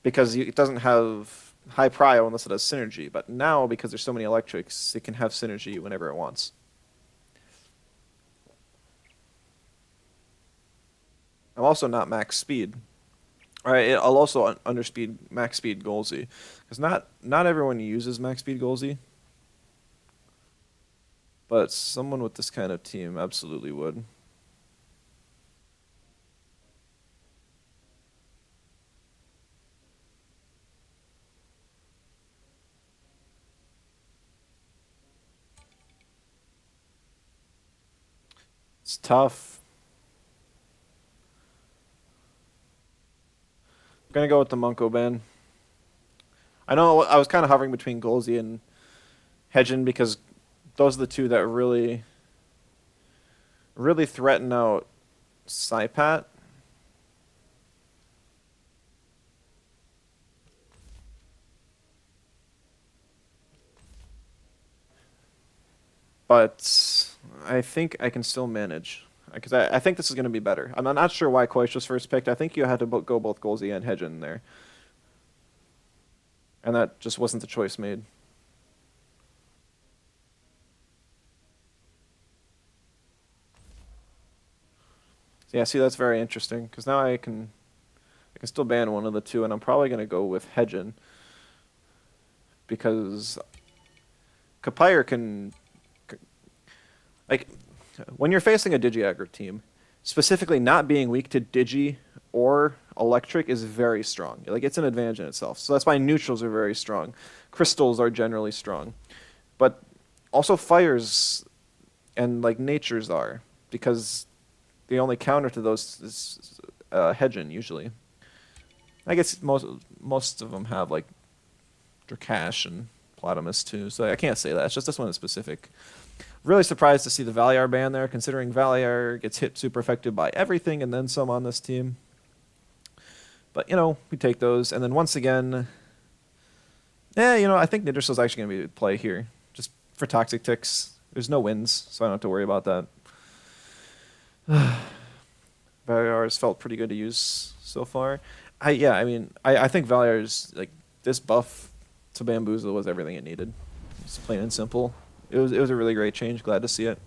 because it doesn't have high prio unless it has synergy. But now, because there's so many electrics, it can have synergy whenever it wants. I'm also not max speed. Alright, I'll also underspeed max speed Golzy, because not everyone uses max speed Golzy. But someone with this kind of team absolutely would. It's tough. I'm gonna go with the Munko ban. I know I was kind of hovering between Golzy and Hedgen because those are the two that really threaten out Psypat. But I think I can still manage. Because I think this is going to be better. I'm not sure why Koish was first picked. I think you had to go both Golzy and Hedgen there. And that just wasn't the choice made. So yeah, see, that's very interesting. Because now I can still ban one of the two, and I'm probably going to go with Hedgen. Because Kapire can... Like, when you're facing a Digi-aggro team, specifically not being weak to Digi or Electric is very strong. Like, it's an advantage in itself. So that's why neutrals are very strong. Crystals are generally strong. But also fires and, like, natures are. Because the only counter to those is Hedgen, usually. I guess most of them have, like, Drakash and Platamus, too. So I can't say that. It's just this one is specific. Really surprised to see the Valiar ban there, considering Valiar gets hit super effective by everything and then some on this team. But, you know, we take those. And then once again, you know, I think Nidrasil's actually going to be play here. Just for Toxic Ticks. There's no wins, so I don't have to worry about that. Valiar has felt pretty good to use so far. I think Valiar's, like, this buff to Bamboozle was everything it needed. It's plain and simple. It was a really great change. Glad to see it.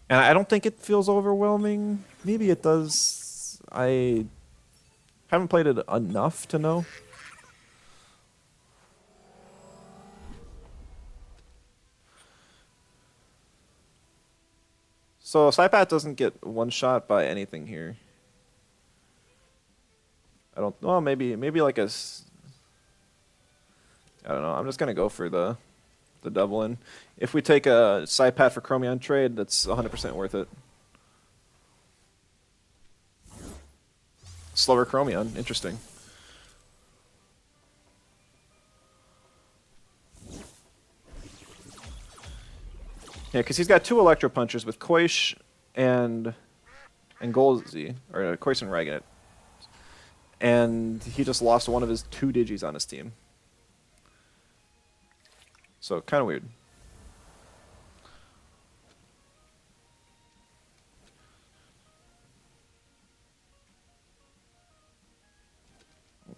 And I don't think it feels overwhelming. Maybe it does. I haven't played it enough to know. So Psypat doesn't get one shot by anything here. I don't. Well, maybe like a. I don't know. I'm just gonna go for the double in. If we take a Psypat for Chromion trade, that's 100% worth it. Slower Chromion, interesting. Yeah, because he's got 2 Electro Punchers with Koish and Golzy, or Koish and Ragnet. And he just lost one of his 2 Digis on his team. So, kind of weird.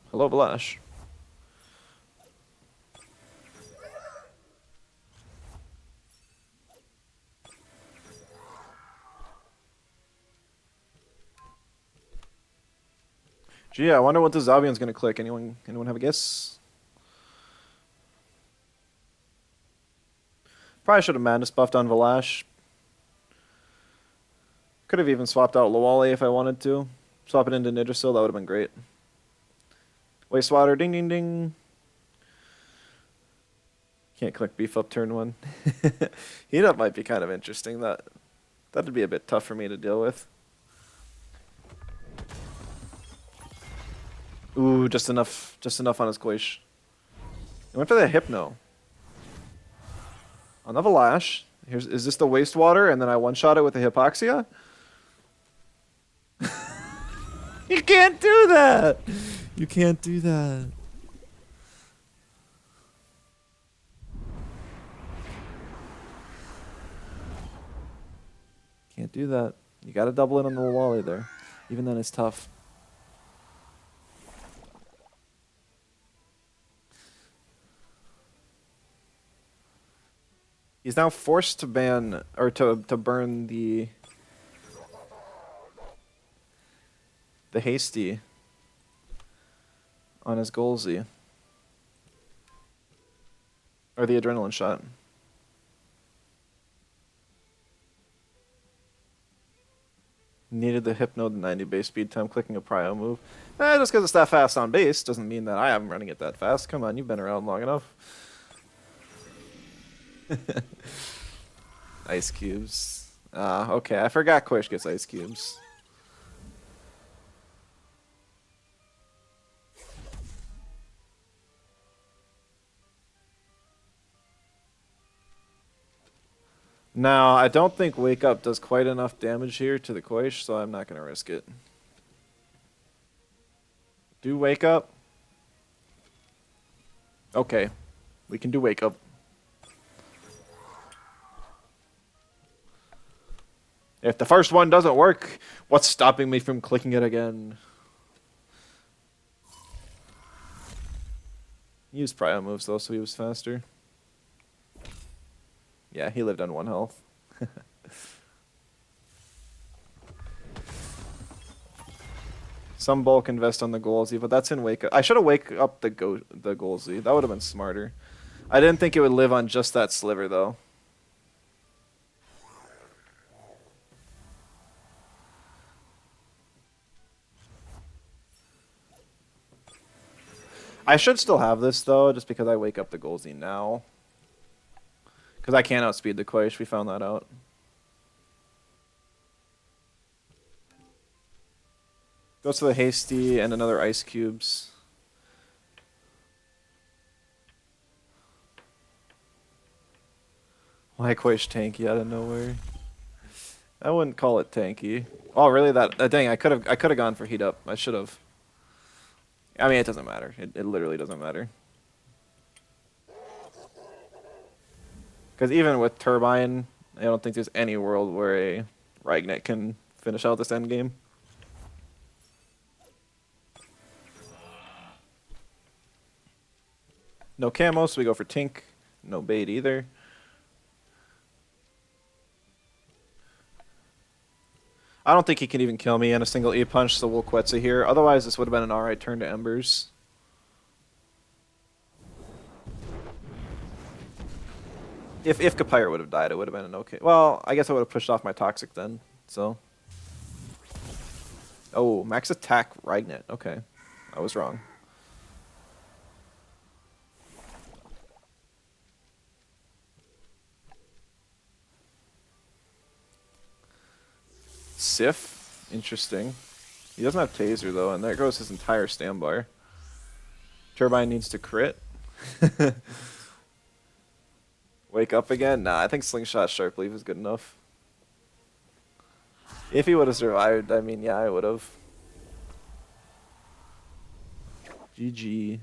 Hello, Balash. Gee, I wonder what the Zavion's gonna click. Anyone have a guess? Probably should have Madness buffed on Valash. Could have even swapped out Lawale if I wanted to. Swap it into Nidrasil, that would have been great. Wastewater, ding ding ding. Can't click beef up turn 1. Heat up might be kind of interesting. That'd be a bit tough for me to deal with. Ooh, just enough on his Koish. He went for the Hypno. On the Valash. Is this the Wastewater, and then I one-shot it with the Hypoxia? You can't do that! You can't do that. Can't do that. You gotta double in on the Wally there. Even then it's tough. He's now forced to ban, or to burn the Hasty on his Golzy. Or the Adrenaline Shot. Needed the Hypno to 90 base speed time, clicking a prio move. Just because it's that fast on base doesn't mean that I am running it that fast. Come on, you've been around long enough. Ice cubes. Okay, I forgot Koish gets ice cubes. Now, I don't think Wake Up does quite enough damage here to the Koish, so I'm not going to risk it. Do Wake Up. Okay, we can do Wake Up. If the first one doesn't work, what's stopping me from clicking it again? He used prio moves though, so he was faster. Yeah, he lived on 1 health. Some bulk invest on the Golzy, but that's in Wake Up. I should have wake up the Golzy. That would have been smarter. I didn't think it would live on just that sliver though. I should still have this though, just because I wake up the Golzy now. Because I can't outspeed the Koish, we found that out. Goes to the Hasty and another Ice Cubes. Why Koish tanky out of nowhere? I wouldn't call it tanky. Oh really? Dang! I could have gone for heat up. I should have. I mean, it doesn't matter. It literally doesn't matter. Because even with Turbine, I don't think there's any world where a Ragnet can finish out this endgame. No camo, so we go for Tink. No bait either. I don't think he can even kill me in a single E-Punch, so we'll Quetzal here. Otherwise, this would have been an alright turn to Embers. If Kapire would have died, it would have been an okay... Well, I guess I would have pushed off my Toxic then, so... Oh, max attack Ragnet. Okay. I was wrong. Sif, interesting. He doesn't have Taser though, and there goes his entire standbar. Turbine needs to crit. Wake up again? Nah, I think Slingshot Sharp Leaf is good enough. If he would have survived, I mean, yeah, I would have. GG.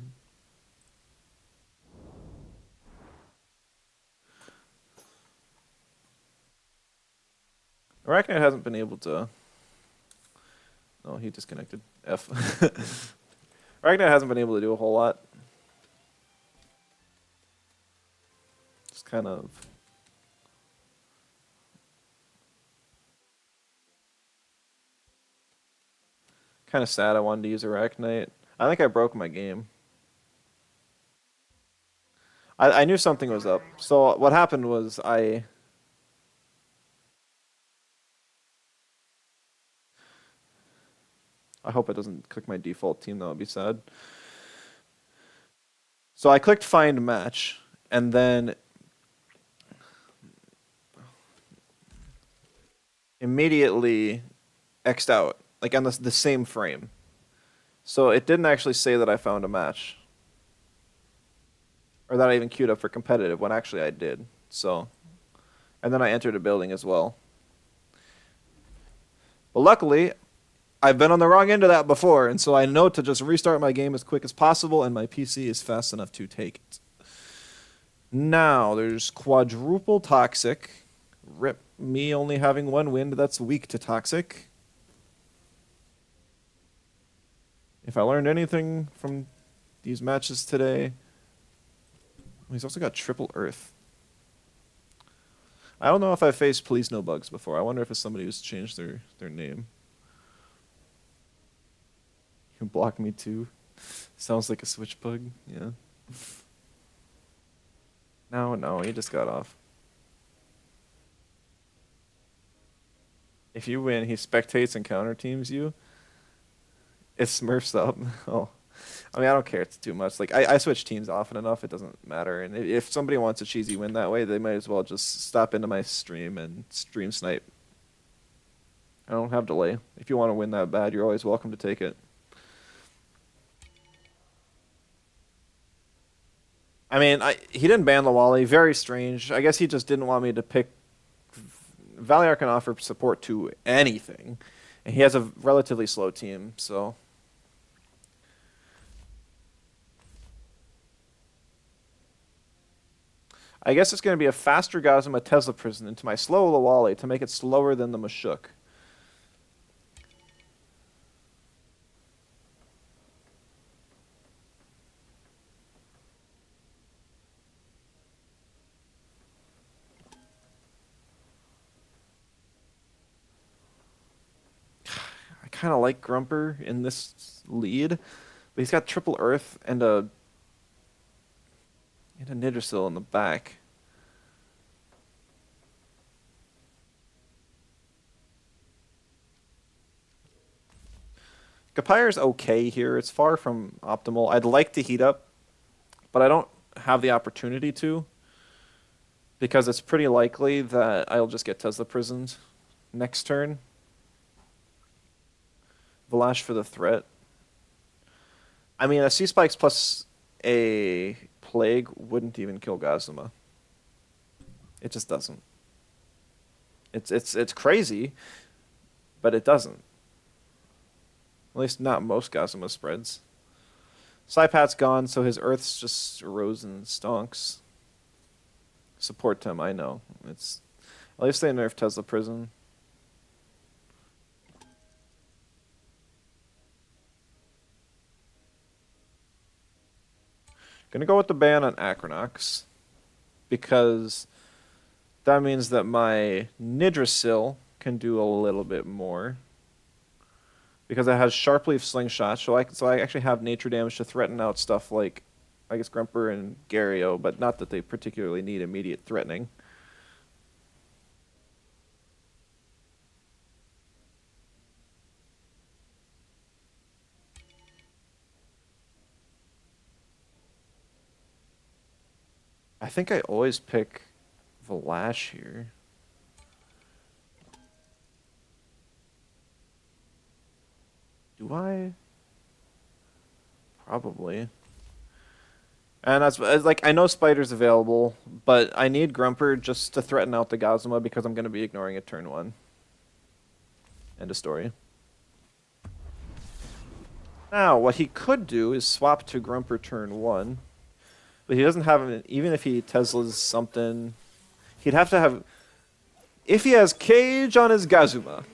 Arachnid hasn't been able to... Oh, he disconnected. F. Arachnid hasn't been able to do a whole lot. Just kind of... Kind of sad I wanted to use Arachnite. I think I broke my game. I knew something was up. So what happened was I hope it doesn't click my default team, that would be sad. So I clicked find match, and then immediately X'd out, like on the same frame. So it didn't actually say that I found a match. Or that I even queued up for competitive, when actually I did. So, and then I entered a building as well. But luckily, I've been on the wrong end of that before, and so I know to just restart my game as quick as possible, and my PC is fast enough to take it. Now, there's quadruple toxic. Rip me only having one wind that's weak to toxic. If I learned anything from these matches today, he's also got triple earth. I don't know if I've faced Please No Bugs before. I wonder if it's somebody who's changed their name. You can block me too. Sounds like a switch bug. Yeah. No, he just got off. If you win, he spectates and counter teams you. It smurfs up. Oh. I mean, I don't care. It's too much. Like, I switch teams often enough. It doesn't matter. And if somebody wants a cheesy win that way, they might as well just stop into my stream and stream snipe. I don't have delay. If you want to win that bad, you're always welcome to take it. I mean, he didn't ban Lawali. Very strange. I guess he just didn't want me to pick... Valiar can offer support to anything. And he has a relatively slow team, so... I guess it's going to be a faster Gazuma Tesla Prison into my slow Lawali to make it slower than the Mashuk. I kind of like Grumper in this lead, but he's got triple Earth and a Nidrasil in the back. Gapire's okay here. It's far from optimal. I'd like to heat up, but I don't have the opportunity to, because it's pretty likely that I'll just get Tesla prisoned next turn. Valash for the threat. I mean, a Sea Spikes plus a Plague wouldn't even kill Gazuma. It just doesn't. It's crazy, but it doesn't. At least not most Gazuma spreads. Psypat's gone, so his Earth's just rose and stonks. Support him, I know. It's at least they nerfed Tesla Prison. Gonna go with the ban on Acronox, because that means that my Nidrasil can do a little bit more. Because it has Sharp Leaf Slingshot, so I actually have nature damage to threaten out stuff like, I guess, Grumper and Gario, but not that they particularly need immediate threatening. I think I always pick Valash here. Do I? Probably. And that's like I know Spider's available, but I need Grumper just to threaten out the Gazuma because I'm going to be ignoring it turn 1. End of story. Now, what he could do is swap to Grumper turn 1, but he doesn't have it. Even if he Tesla's something, he'd have to have. If he has Cage on his Gazuma,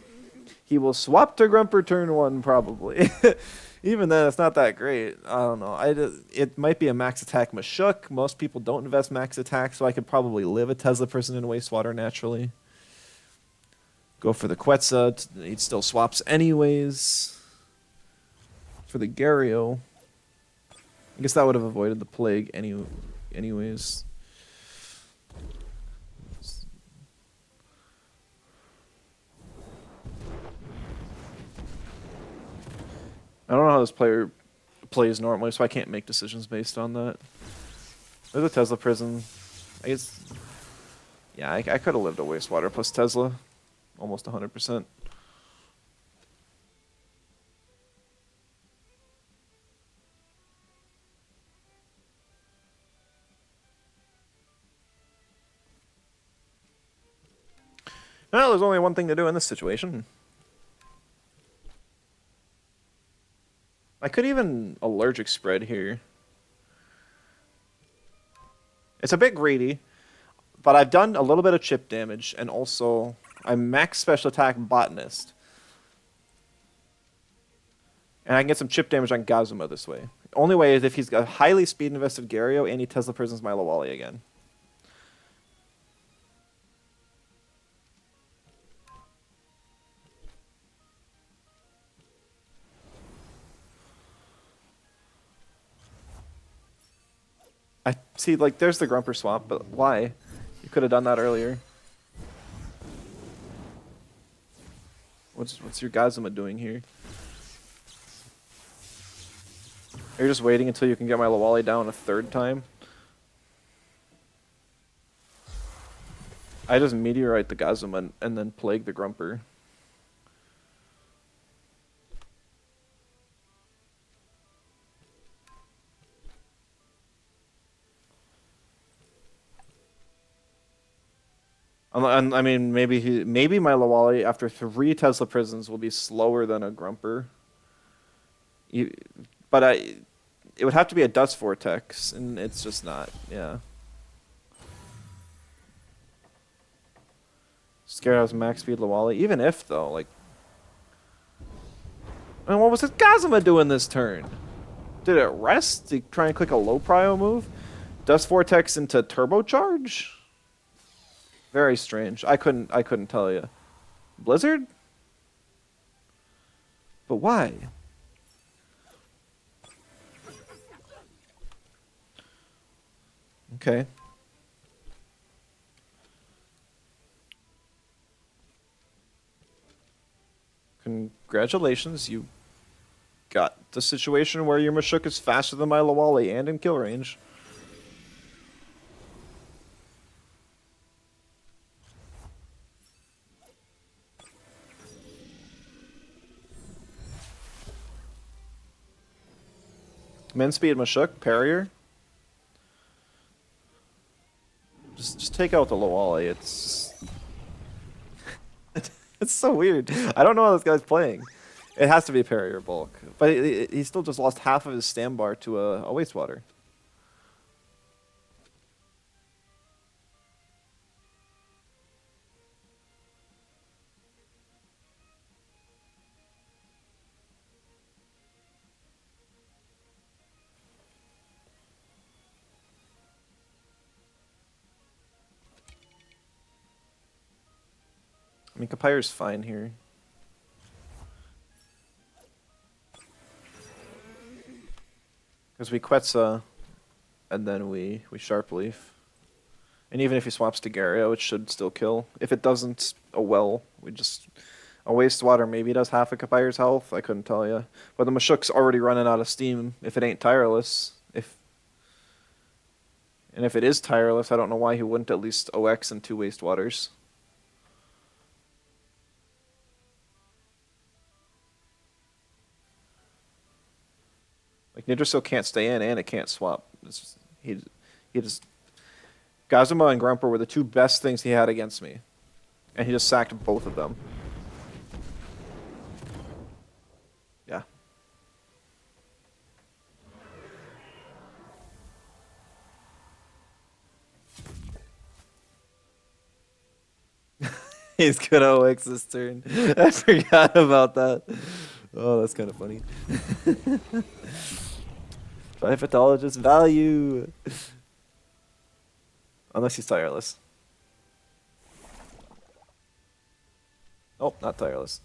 he will swap to Grumper turn 1 probably. Even then, it's not that great. I don't know. It might be a max attack Mashuk. Most people don't invest max attack, so I could probably live a Tesla person in Wastewater naturally. Go for the Quetzal. He still swaps anyways. For the Gario. I guess that would have avoided the Plague anyways. I don't know how this player plays normally, so I can't make decisions based on that. There's a Tesla prison. I guess. Yeah, I could have lived a Wastewater plus Tesla. Almost 100%. Well, there's only one thing to do in this situation. I could even allergic spread here. It's a bit greedy, but I've done a little bit of chip damage, and also I'm max special attack botanist. And I can get some chip damage on Gazuma this way. Only way is if he's got highly speed invested Gario and he Tesla prisons my Lawali again. I see, like, there's the Grumper swap, but why? You could have done that earlier. What's your Gazuma doing here? You're just waiting until you can get my Lawali down a third time? I just Meteorite the Gazuma and then Plague the Grumper. And I mean, maybe my Lawali after 3 Tesla prisons will be slower than a Grumper. But it would have to be a Dust Vortex, and it's just not. Yeah. Scared I was max speed Lawali. Even if though, like, I mean, what was this Gazuma doing this turn? Did it rest? Did he try and click a low prio move? Dust Vortex into Turbocharge? Very strange. I couldn't tell you. Blizzard? But why? Okay. Congratulations, you got the situation where your Mashuk is faster than my Lawali and in kill range. Min speed Mashuk, Parrier. Just take out the Lawali. It's it's so weird. I don't know how this guy's playing. It has to be Parrier bulk, but he still just lost half of his stam bar to a Wastewater. I mean, Kapire's fine here. Because we Quetzal, and then we Sharp Leaf. And even if he swaps to Gario, it should still kill. If it doesn't, oh well. We just... A Wastewater maybe does half of Kapire's health, I couldn't tell you. But the Mashuk's already running out of steam if it ain't Tireless. And if it is Tireless, I don't know why he wouldn't at least OX and 2 Wastewaters. Like, Nidrasil can't stay in and it can't swap. He he just Gazuma and Grumper were the two best things he had against me, and he just sacked both of them. Yeah. He's gonna OX this turn. I forgot about that. Oh, that's kind of funny. Triphytologist value. Unless he's tireless. Oh, not tireless.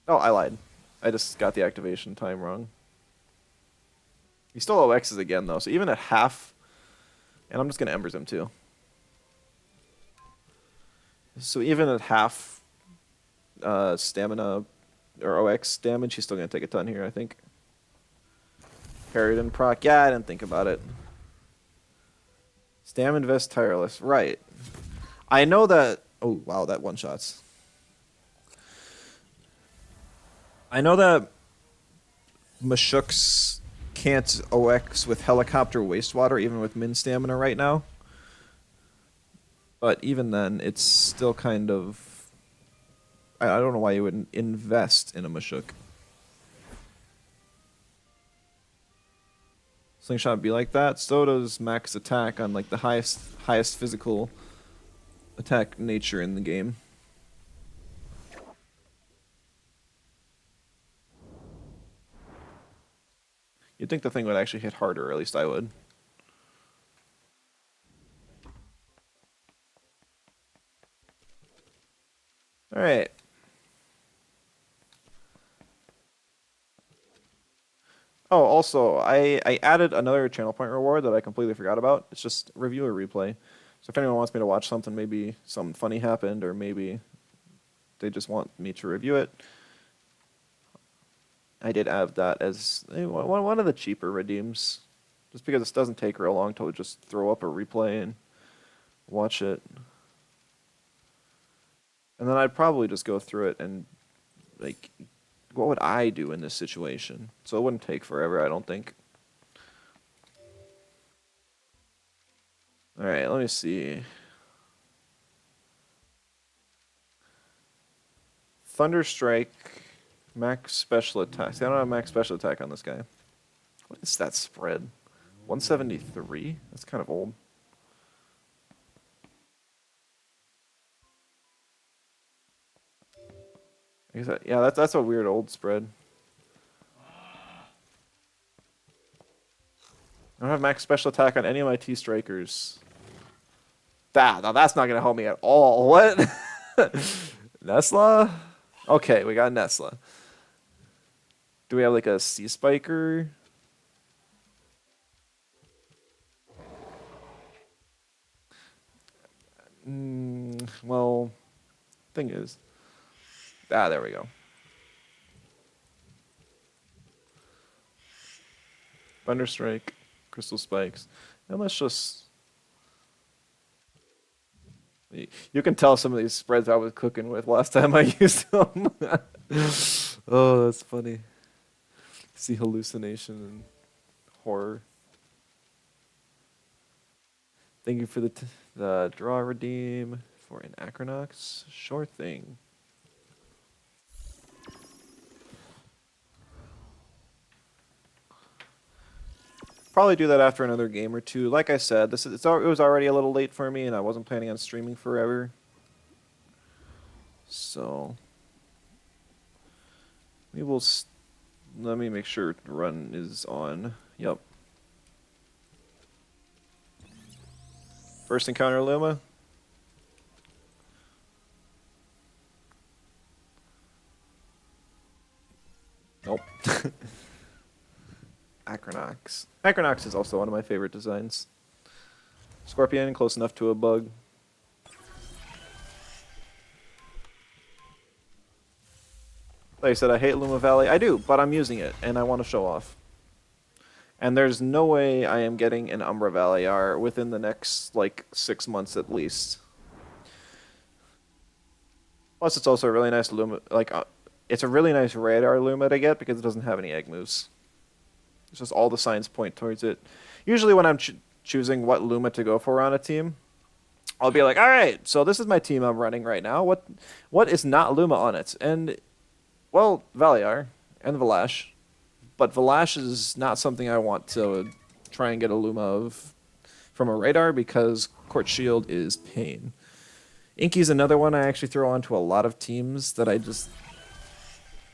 Oh, I lied. I just got the activation time wrong. He still OXs again, though, so even at half... And I'm just going to Embers him, too. So even at half stamina or OX damage, he's still going to take a ton here, I think. Parried and proc. Yeah, I didn't think about it. Stam invest tireless. Right. I know that... Oh, wow, that one-shots. I know that Mashuks can't OX with Helicopter Wastewater, even with min stamina right now. But even then, it's still kind of... I don't know why you wouldn't invest in a Mashuk. Slingshot be like that. So does max attack on like the highest physical attack nature in the game. You'd think the thing would actually hit harder, or at least I would. Alright. Oh, also, I added another channel point reward that I completely forgot about. It's just review or replay. So if anyone wants me to watch something, maybe something funny happened, or maybe they just want me to review it, I did add that as one of the cheaper redeems. Just because it doesn't take real long to just throw up a replay and watch it. And then I'd probably just go through it and, like, what would I do in this situation? So it wouldn't take forever, I don't think. Alright, let me see. Thunderstrike, max special attack. See, I don't have max special attack on this guy. What is that spread? 173? That's kind of old. Yeah, that's a weird old spread. I don't have max special attack on any of my T-Strikers. Now that's not going to help me at all. What? Nesla? Okay, we got Nesla. Do we have like a Sea Spiker? Well, thing is... there we go. Thunderstrike, Crystal Spikes. And let's just... You can tell some of these spreads I was cooking with last time I used them. Oh, that's funny. See hallucination and horror. Thank you for the draw redeem for an Acronox. Sure thing. Probably do that after another game or two. Like I said, it was already a little late for me, and I wasn't planning on streaming forever. So we will. Let me make sure run is on. Yep. First encounter Luma. Nope. Acronox. Acronox is also one of my favorite designs. Scorpion, close enough to a bug. Like I said, I hate Luma Valley. I do, but I'm using it, and I want to show off. And there's no way I am getting an Umbra Valley R within the next, like, 6 months at least. Plus, it's also a really nice Luma, like, it's a really nice radar Luma to get because it doesn't have any egg moves. It's just all the signs point towards it. Usually when I'm choosing what Luma to go for on a team, I'll be like, all right, so this is my team I'm running right now. What is not Luma on it? And, well, Valiar and Valash. But Valash is not something I want to try and get a Luma of from a radar because Court Shield is pain. Inky's another one I actually throw onto a lot of teams that I just...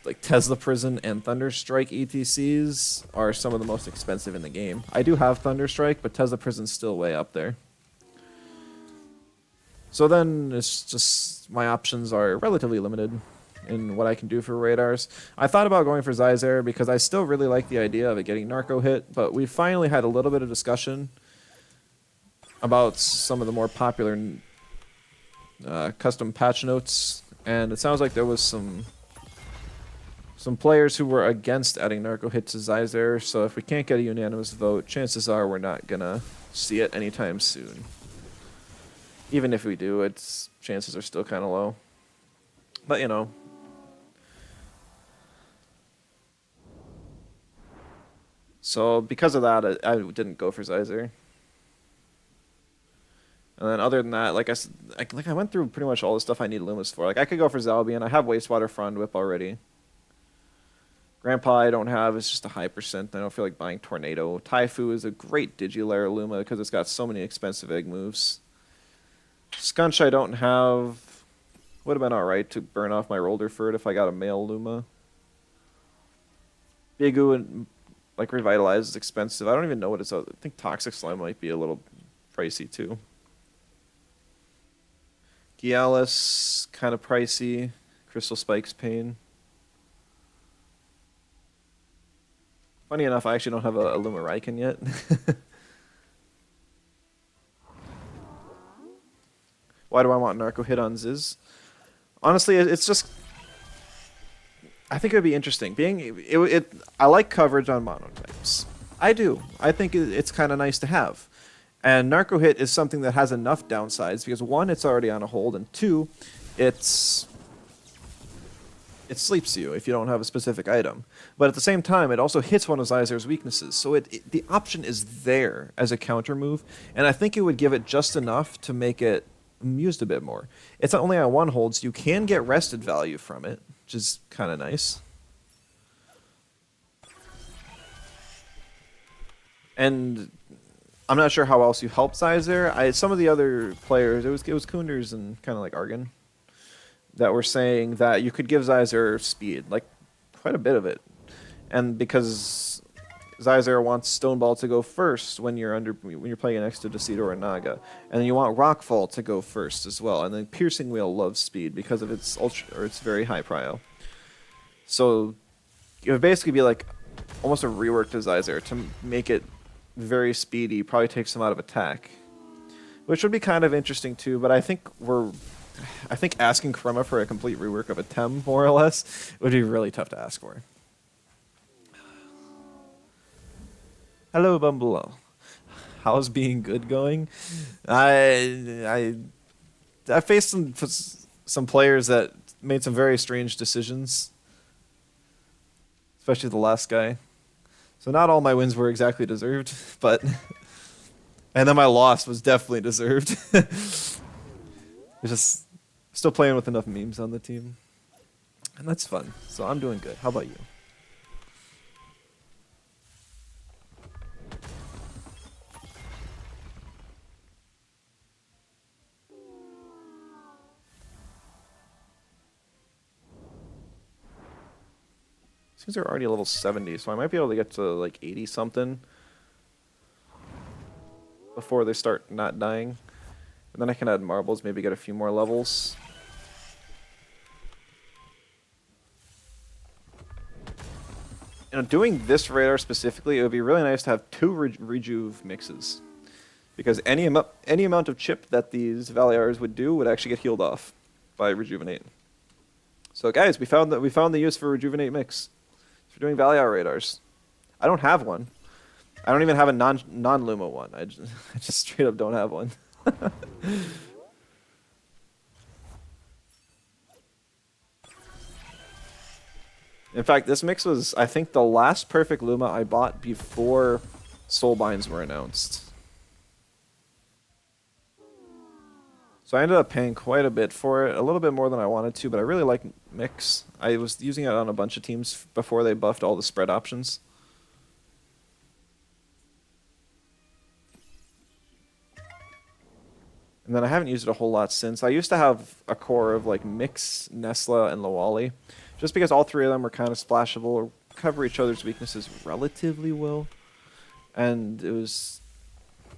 Like Tesla Prison and Thunderstrike ETCs are some of the most expensive in the game. I do have Thunderstrike, but Tesla Prison's still way up there. So then it's just my options are relatively limited in what I can do for radars. I thought about going for Zyzare because I still really like the idea of it getting narco hit, but we finally had a little bit of discussion about some of the more popular custom patch notes, and it sounds like there was some players who were against adding narco hit to Zyzare, so if we can't get a unanimous vote, chances are we're not gonna see it anytime soon. Even if we do, its chances are still kind of low. But, you know. So, because of that, I didn't go for Zyzare. And then other than that, like I said, I went through pretty much all the stuff I need Lumas for. Like, I could go for Zalbian. I have Wastewater Frond Whip already. Grandpa I don't have. It's just a high percent. I don't feel like buying Tornado. Taifu is a great Digilayer Luma because it's got so many expensive egg moves. Scunch I don't have. Would have been alright to burn off my Rolderford if I got a male Luma. Bigu and like Revitalize is expensive. I don't even know what it's. I think Toxic Slime might be a little pricey too. Gialis, kind of pricey. Crystal Spike's pain. Funny enough, I actually don't have a Luma Raiken yet. Why do I want Narco Hit on Ziz? Honestly, it's just... I think it would be interesting. I like coverage on monotypes. I do. I think it's kind of nice to have. And Narco Hit is something that has enough downsides because one, it's already on a hold, and two, it sleeps you if you don't have a specific item. But at the same time, it also hits one of Zyzare's weaknesses. So the option is there as a counter move, and I think it would give it just enough to make it used a bit more. It's only on one hold, so you can get rested value from it, which is kind of nice. And I'm not sure how else you help Zyzare. Some of the other players, it was Kunders and kind of like Argon, that were saying that you could give Zyzare speed, like quite a bit of it. And because Zyzare wants Stoneball to go first when you're playing next to Deceitor or Naga, and then you want Rockfall to go first as well. And then Piercing Wheel loves speed because of its its very high prio. So it would basically be like almost a rework to Zyzare to make it very speedy. Probably take some out of attack, which would be kind of interesting too. But I think asking Krema for a complete rework of a Tem, more or less, would be really tough to ask for. Hello, Bumble. How's being good going? I faced some players that made some very strange decisions, especially the last guy. So not all my wins were exactly deserved, but and then my loss was definitely deserved. It's just still playing with enough memes on the team, and that's fun. So I'm doing good. How about you? These are already level 70, so I might be able to get to like 80 something before they start not dying. And then I can add marbles, maybe get a few more levels. You know, doing this radar specifically, it would be really nice to have 2 rejuve mixes. Because any amount of chip that these Valiars would do would actually get healed off by Rejuvenate. So guys, we found the use for Rejuvenate mix. For doing Valiar radars. I don't have one. I don't even have a non-Luma one. I just straight up don't have one. In fact, this mix was, I think, the last perfect Luma I bought before Soulbinds were announced. So I ended up paying quite a bit for it, a little bit more than I wanted to, but I really like Mix. I was using it on a bunch of teams before they buffed all the spread options. And then I haven't used it a whole lot since. I used to have a core of like Mix, Nesla, and Lawali, just because all three of them were kind of splashable or cover each other's weaknesses relatively well. And it was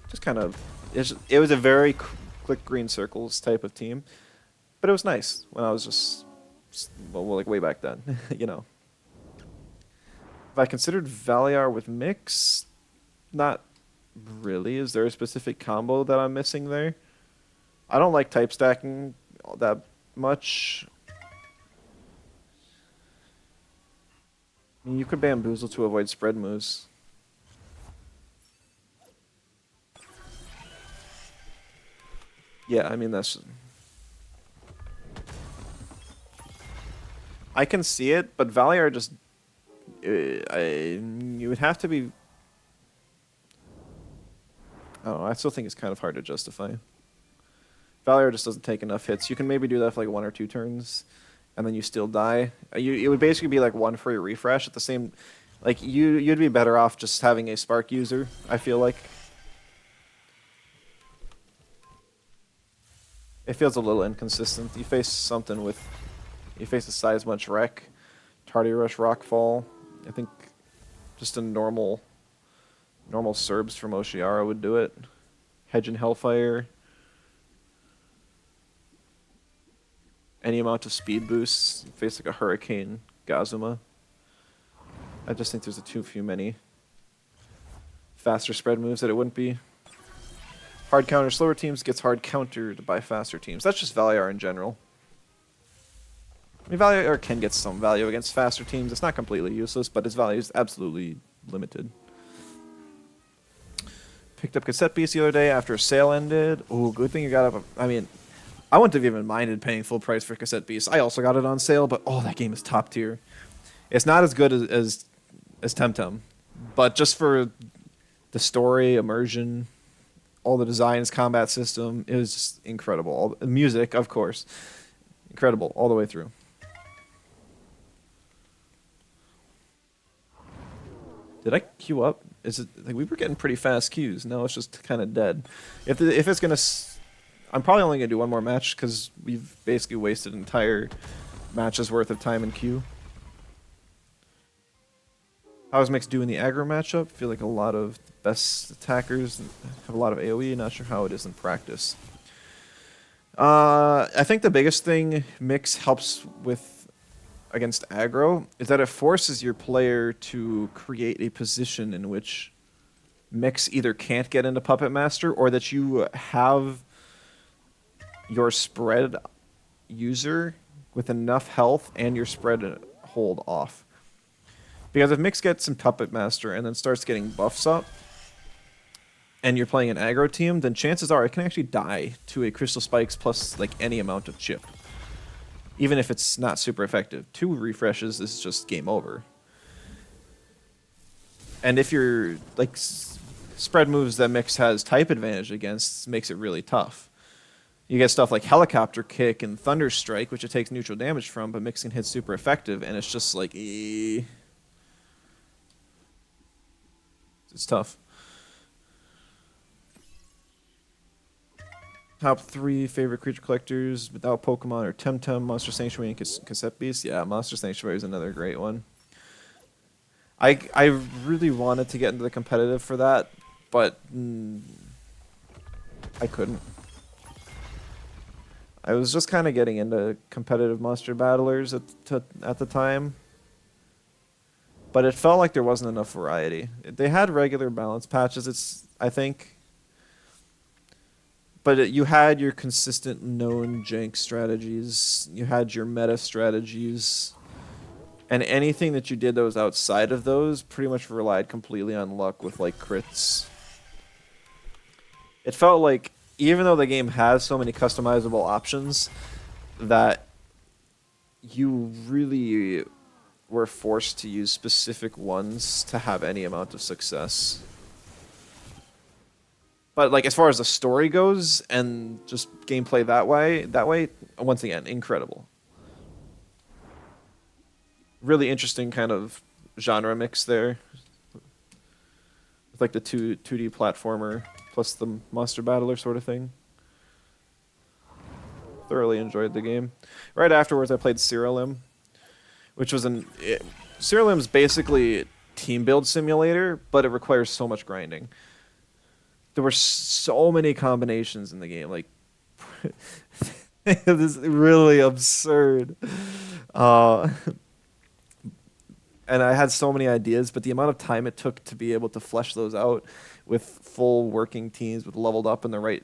just kind of, it was a very click green circles type of team. But it was nice when I was just well, like way back then, you know. If I considered Valiar with Mix, not really. Is there a specific combo that I'm missing there? I don't like type stacking that much. I mean, you could bamboozle to avoid spread moves. Yeah, I mean that's. I can see it, but Valiar just. You would have to be. I don't know. I still think it's kind of hard to justify. Valiar just doesn't take enough hits. You can maybe do that for like 1 or 2 turns, and then you still die. It would basically be like 1 free refresh at the same. Like you'd be better off just having a Spark user. I feel like. It feels a little inconsistent. You face something with. You face a size much wreck, Tardy Rush Rockfall. I think just a normal Serbs from Oshiara would do it. Hedge and Hellfire. Any amount of speed boosts. Face like a Hurricane Gazuma. I just think there's too few many faster spread moves that it wouldn't be. Hard counter slower teams gets hard countered by faster teams. That's just Valiar in general. I mean, Valiar can get some value against faster teams. It's not completely useless, but its value is absolutely limited. Picked up Cassette Beast the other day after a sale ended. Ooh, good thing you got up. I mean, I wouldn't have even minded paying full price for Cassette Beast. I also got it on sale, but oh, that game is top tier. It's not as good as Temtem, but just for the story, immersion, all the designs, combat system, it was just incredible. All the music, of course, incredible all the way through. Did I queue up? Is it like we were getting pretty fast queues? No, it's just kind of dead. If it's gonna, I'm probably only gonna do one more match because we've basically wasted an entire match's worth of time in queue. How's Mix doing the aggro matchup? I feel like a lot of best attackers have a lot of AoE. Not sure how it is in practice. I think the biggest thing Mix helps with against aggro is that it forces your player to create a position in which Mix either can't get into Puppet Master or that you have your spread user with enough health and your spread hold off. Because if Mix gets some Puppet Master and then starts getting buffs up and you're playing an aggro team, then chances are it can actually die to a Crystal Spikes plus like any amount of chip. Even if it's not super effective. 2 refreshes is just game over. And if you're like spread moves that Mix has type advantage against, makes it really tough. You get stuff like Helicopter Kick and Thunder Strike, which it takes neutral damage from, but Mix can hit super effective, and it's just like, it's tough. Top 3 favorite creature collectors without Pokemon are Temtem, Monster Sanctuary, and Cassette Beast. Yeah, Monster Sanctuary is another great one. I really wanted to get into the competitive for that, but I couldn't. I was just kind of getting into competitive monster battlers at the time, but it felt like there wasn't enough variety. They had regular balance patches, I think. But you had your consistent known jank strategies. You had your meta strategies. And anything that you did that was outside of those pretty much relied completely on luck with like crits. It felt like even though the game has so many customizable options that you really we're forced to use specific ones to have any amount of success. But like as far as the story goes and just gameplay that way, once again, incredible. Really interesting kind of genre mix there. With like the 2D platformer plus the monster battler sort of thing. Thoroughly enjoyed the game. Right afterwards, I played Serialim, which was Serialim's basically team build simulator, but it requires so much grinding. There were so many combinations in the game, like this is really absurd. Uh, and I had so many ideas, but the amount of time it took to be able to flesh those out with full working teams, with leveled up and the right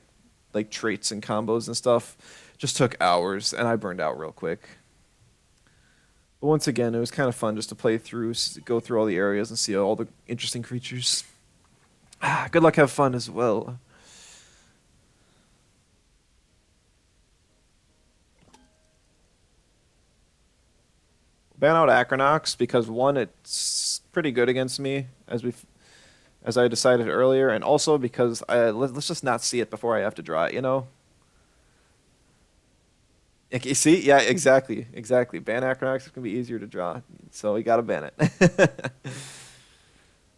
like traits and combos and stuff, just took hours, and I burned out real quick. But once again, it was kind of fun just to play through, go through all the areas and see all the interesting creatures. Good luck, have fun as well. Ban out Acronox because one, it's pretty good against me as I decided earlier, and also because let's just not see it before I have to draw it. You know. You see, yeah, exactly. Ban Acronox is gonna be easier to draw, so we gotta ban it.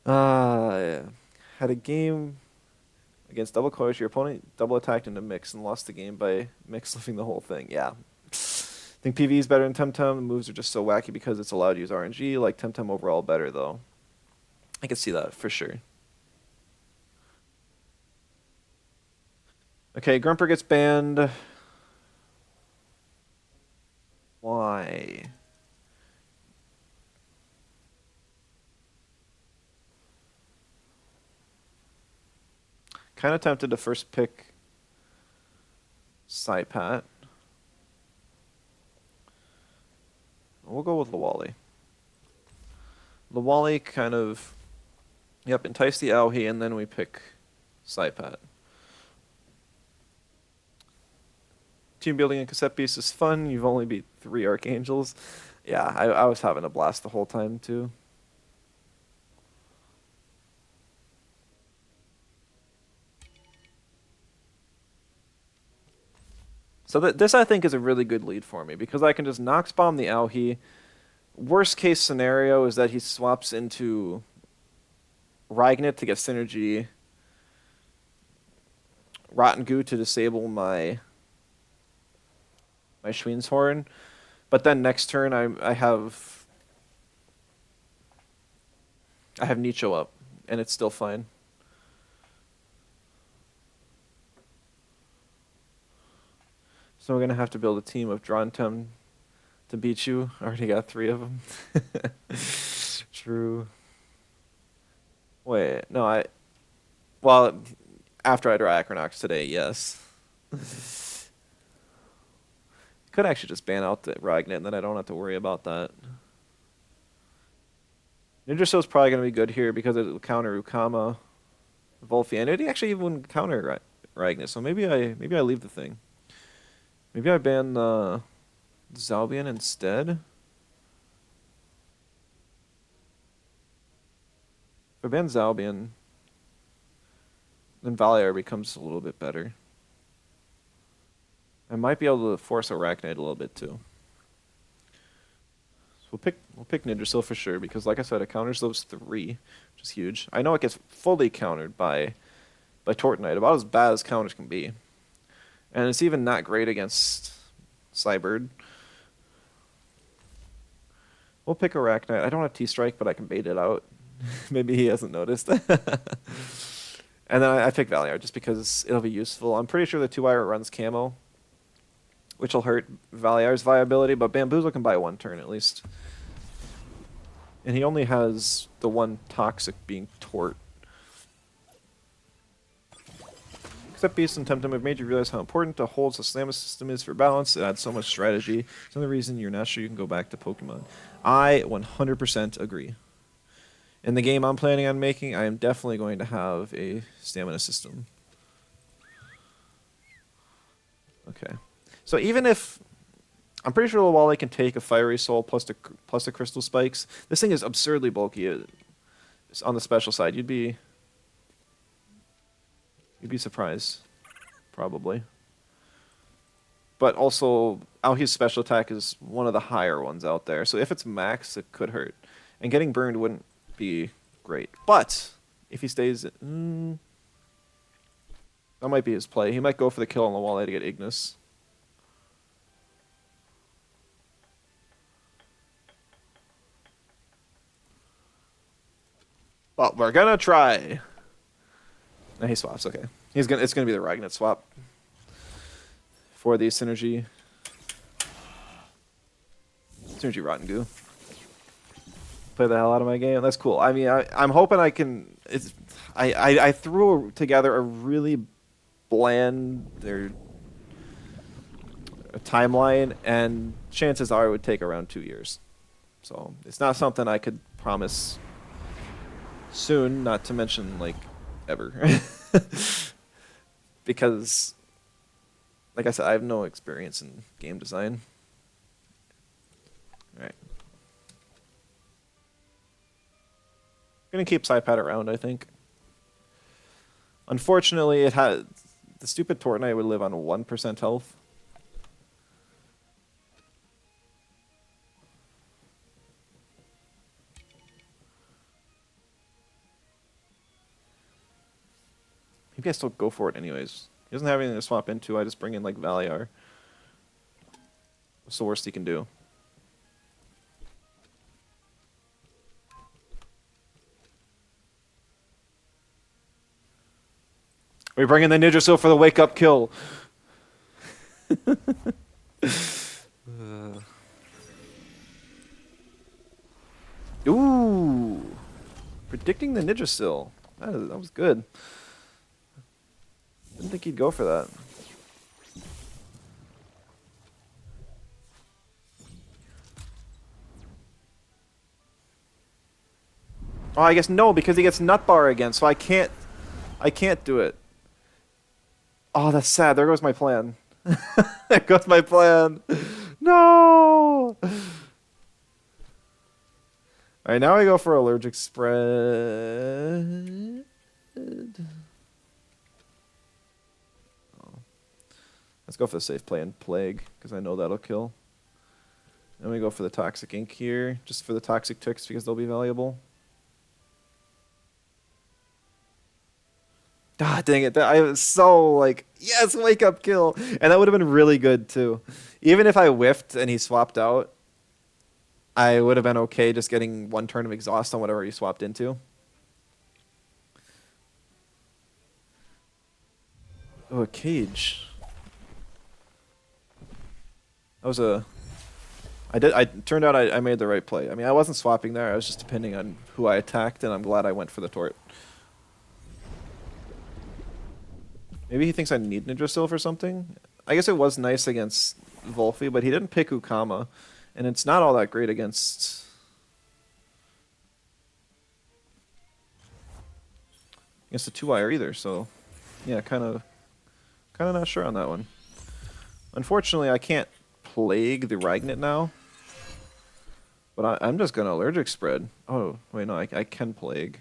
Yeah. Had a game against double coach. Your opponent double attacked into mix and lost the game by mix lifting the whole thing. Yeah. Think PV is better than Temtem. The moves are just so wacky because it's allowed to use RNG. Like Temtem overall better though. I can see that for sure. Okay, Grumper gets banned. Why? Kind of tempted to first pick Saipat. We'll go with Lawali. Lawali kind of, yep, entice the Auhi, and then we pick Saipat. Team building in cassette piece is fun. You've only beat 3 Archangels. Yeah, I was having a blast the whole time, too. So this, I think, is a really good lead for me, because I can just Nox Bomb the Auhi. Worst case scenario is that he swaps into Ragnit to get synergy. Rotten Goo to disable my Schween's Horn. But then next turn I have Nicho up, and it's still fine. So we're gonna have to build a team of Drontem to beat you. I already got 3 of them. True. Wait, no, well, after I draw Acronox today, yes. Could actually just ban out the Ragnit, and then I don't have to worry about that. Ninja Show's probably going to be good here because it will counter Ukama, Volfi, and it actually even wouldn't counter Ragnit, so maybe I leave the thing. Maybe I ban Zalbian instead. If I ban Zalbian, then Valiar becomes a little bit better. I might be able to force Arachnid a little bit too. So we'll pick Nindrasil for sure, because like I said, it counters those 3, which is huge. I know it gets fully countered by Tortonite, about as bad as counters can be. And it's even not great against Cybird. We'll pick Arachnid. I don't have T-Strike, but I can bait it out. Maybe he hasn't noticed. And then I pick Valiar just because it'll be useful. I'm pretty sure the 2-wire runs camo, which will hurt Valiar's viability, but Bamboozle can buy 1 turn at least. And he only has the 1 toxic being Tort. Except Beast and Temtem have made you realize how important a hold Slamma system is for balance. It adds so much strategy. It's another reason you're not sure you can go back to Pokemon. I 100% agree. In the game I'm planning on making, I am definitely going to have a stamina system. Okay. So even if I'm pretty sure Lawali can take a Fiery Soul plus the Crystal Spikes. This thing is absurdly bulky. It's on the special side. You'd be surprised, probably. But also, Aohi's special attack is one of the higher ones out there. So if it's max, it could hurt. And getting burned wouldn't be great. But if he stays... that might be his play. He might go for the kill on Lawali to get Ignis. But we're gonna try. No, he swaps, okay. It's gonna be the Ragnet swap. For the Synergy Rotten Goo. Play the hell out of my game. That's cool. I mean, I'm hoping I can. I threw together a really bland a timeline, and chances are it would take around 2 years. So it's not something I could promise soon. Not to mention like ever, because, like I said, I have no experience in game design. All right. Gonna keep Psypad around, I think. Unfortunately, the stupid Tortnite would live on 1% health. Maybe I still go for it anyways. He doesn't have anything to swap into. I just bring in like Valiar. What's the worst he can do? We bring in the Nidrasil for the wake-up kill. Ooh. Predicting the Nidrasil. That was good. Didn't think he'd go for that. Oh, I guess no, because he gets Nut Bar again, so I can't do it. Oh, that's sad. There goes my plan. There goes my plan. No! Alright, now I go for Allergic Spread. Let's go for the safe play and Plague, because I know that'll kill. Then we go for the Toxic Ink here, just for the Toxic Ticks, because they'll be valuable. Ah, dang it. I was so like, yes, wake up kill. And that would have been really good too. Even if I whiffed and he swapped out, I would have been okay just getting one turn of exhaust on whatever he swapped into. Oh, a cage. That was a... turned out I made the right play. I mean, I wasn't swapping there. I was just depending on who I attacked, and I'm glad I went for the Tort. Maybe he thinks I need Nidrasil for something? I guess it was nice against Volfi, but he didn't pick Ukama. And it's not all that great against the 2-wire either, so yeah, kind of not sure on that one. Unfortunately, I can't Plague the Ragnet now. But I'm just going to Allergic Spread. Oh, wait, no, I can Plague.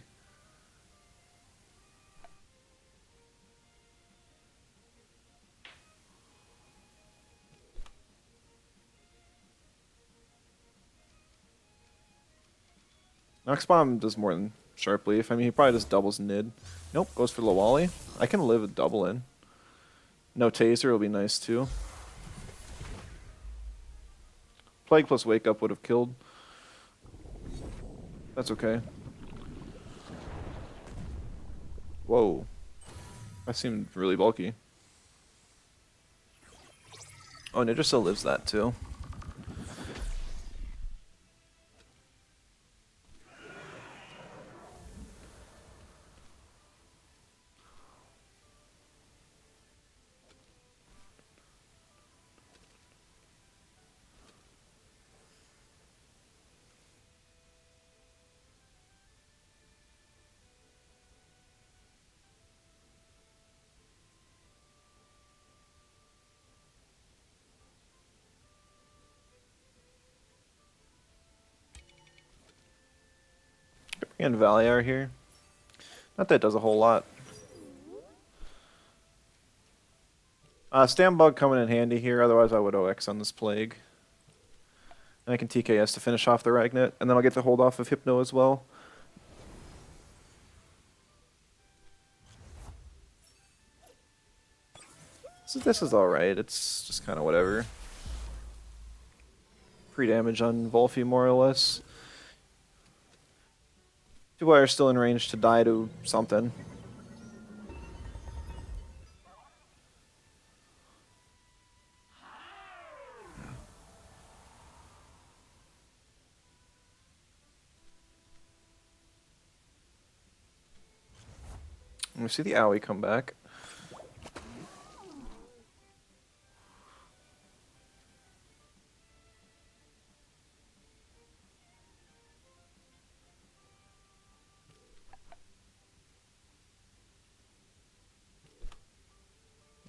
Nox Bomb does more than Sharp Leaf. I mean, he probably just doubles Nid. Nope, goes for Lawali. I can live a double in. No Taser will be nice too. Plague plus Wake Up would have killed. That's okay. Whoa. That seemed really bulky. Oh, Ninja still lives that too. And Valiar here. Not that it does a whole lot. Stand Bug coming in handy here, otherwise I would OX on this Plague. And I can TKS to finish off the Ragnet, and then I'll get to hold off of Hypno as well. So this is alright, it's just kind of whatever. Free damage on Volphy, more or less. Two are still in range to die to something. We see the Owie come back.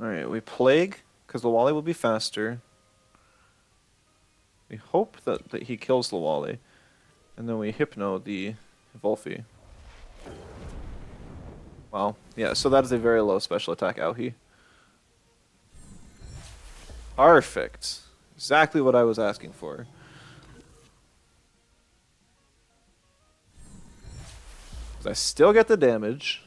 Alright, we Plague, because Lawali will be faster. We hope that he kills Lawali. And then we Hypno the Volphy. Wow. Yeah, so that is a very low special attack Auhi. Perfect. Exactly what I was asking for. I still get the damage.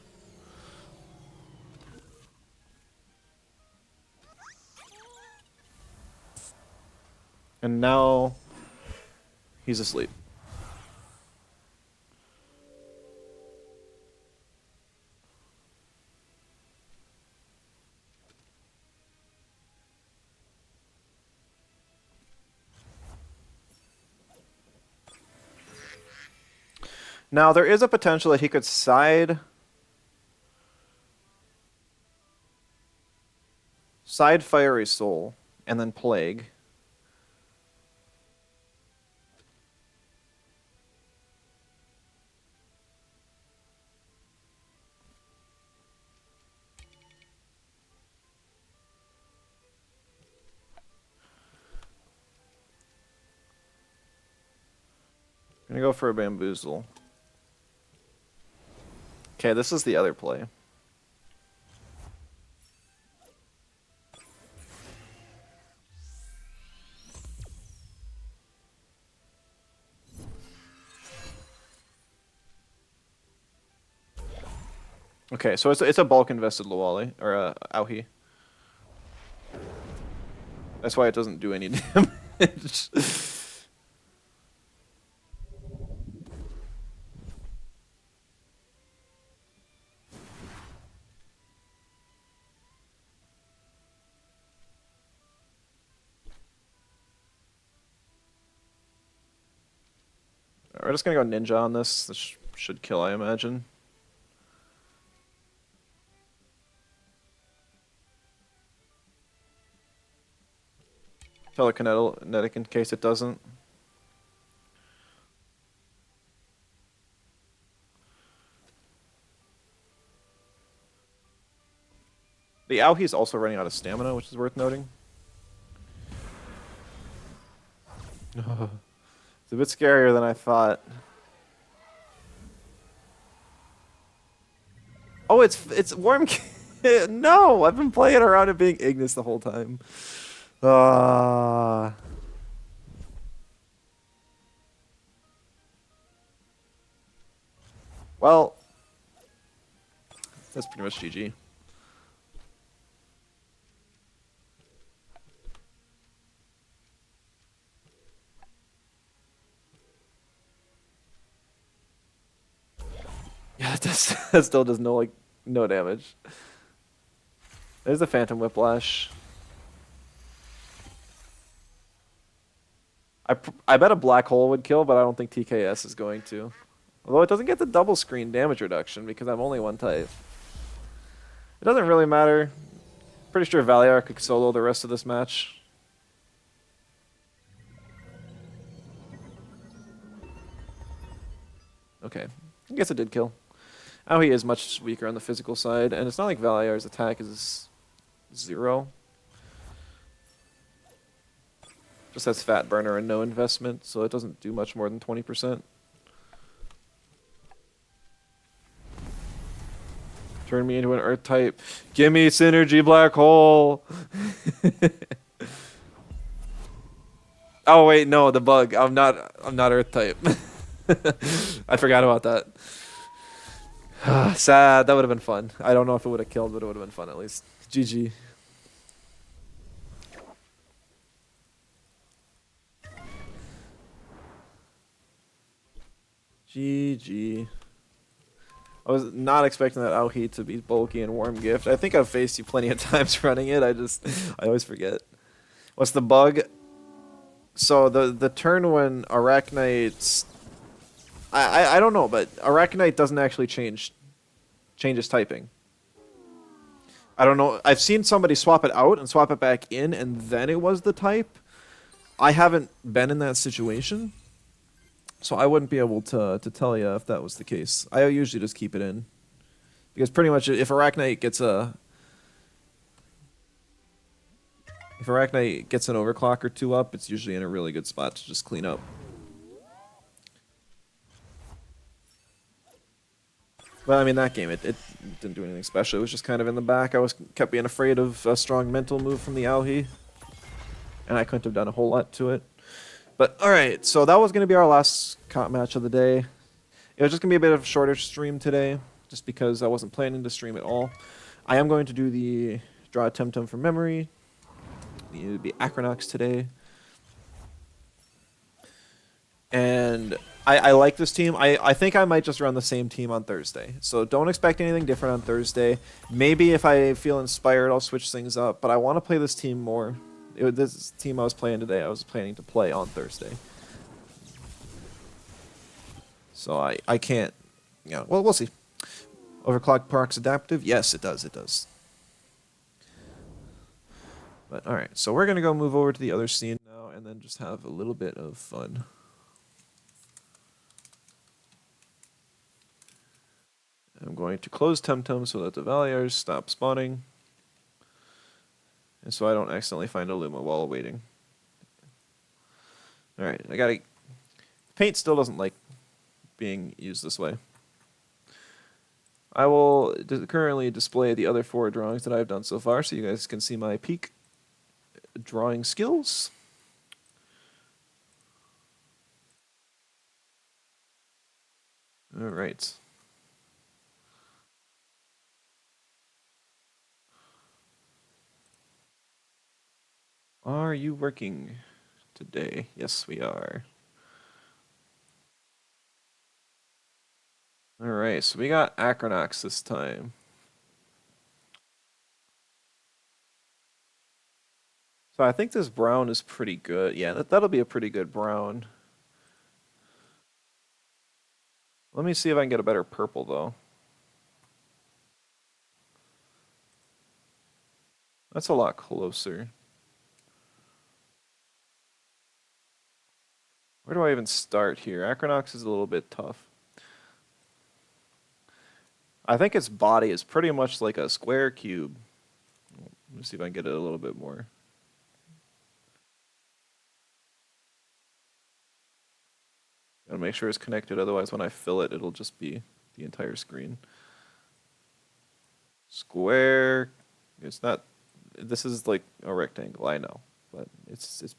And now he's asleep. Now there is a potential that he could side Fiery Soul and then Plague. I'm gonna go for a Bamboozle. Okay, this is the other play. Okay, so it's a bulk invested Lawali or Auhi. That's why it doesn't do any damage. We're just gonna go Ninja on this. This should kill, I imagine. Telekinetic in case it doesn't. The Auhi's also running out of stamina, which is worth noting. It's a bit scarier than I thought. Oh, it's Worm. No, I've been playing around it being Ignis the whole time. Well, that's pretty much GG. Yeah, that still does no damage. There's the Phantom Whiplash. I bet a Black Hole would kill, but I don't think TKS is going to. Although it doesn't get the double screen damage reduction because I'm only one type. It doesn't really matter. Pretty sure Valiar could solo the rest of this match. Okay, I guess it did kill. Now he is much weaker on the physical side, and it's not like Valiar's attack is 0. Just has Fat Burner and no investment, so it doesn't do much more than 20%. Turn me into an Earth type. Gimme synergy black hole. Oh wait, no, the bug. I'm not Earth type. I forgot about that. Sad. That would have been fun. I don't know if it would have killed, but it would have been fun at least. GG. GG. I was not expecting that Aohi to be bulky and warm gift. I think I've faced you plenty of times running it. I always forget. What's the bug? So the turn when Arachnite, I don't know, but Arachnite doesn't actually change its typing. I don't know. I've seen somebody swap it out and swap it back in, and then it was the type. I haven't been in that situation, so I wouldn't be able to tell you if that was the case. I usually just keep it in because pretty much if Arachnite gets an overclock or two up, it's usually in a really good spot to just clean up. But I mean, that game, it didn't do anything special. It was just kind of in the back. I kept being afraid of a strong mental move from the Aohi, and I couldn't have done a whole lot to it. But alright, so that was going to be our last comp match of the day. It was just going to be a bit of a shorter stream today, just because I wasn't planning to stream at all. I am going to do the draw a Temtem from memory. It would be Acronox today. And I like this team. I think I might just run the same team on Thursday. So don't expect anything different on Thursday. Maybe if I feel inspired, I'll switch things up. But I want to play this team more. This team I was playing today, I was planning to play on Thursday. So I can't. Yeah, well, we'll see. Overclock procs adaptive? Yes, it does. It does. But alright, so we're going to go move over to the other scene now and then just have a little bit of fun. I'm going to close Temtem so that the Valiars stop spawning. And so I don't accidentally find a Luma while waiting. Alright, I gotta... Paint still doesn't like being used this way. I will currently display the other 4 drawings that I've done so far so you guys can see my peak drawing skills. Alright. Are you working today? Yes, we are. Alright, so we got Acronox this time. So I think this brown is pretty good. Yeah, that'll be a pretty good brown. Let me see if I can get a better purple, though. That's a lot closer. Where do I even start here? Acronox is a little bit tough. I think its body is pretty much like a square cube. Let me see if I can get it a little bit more. Gotta make sure it's connected, otherwise when I fill it, it'll just be the entire screen. Square. It's not. This is like a rectangle, I know, but it's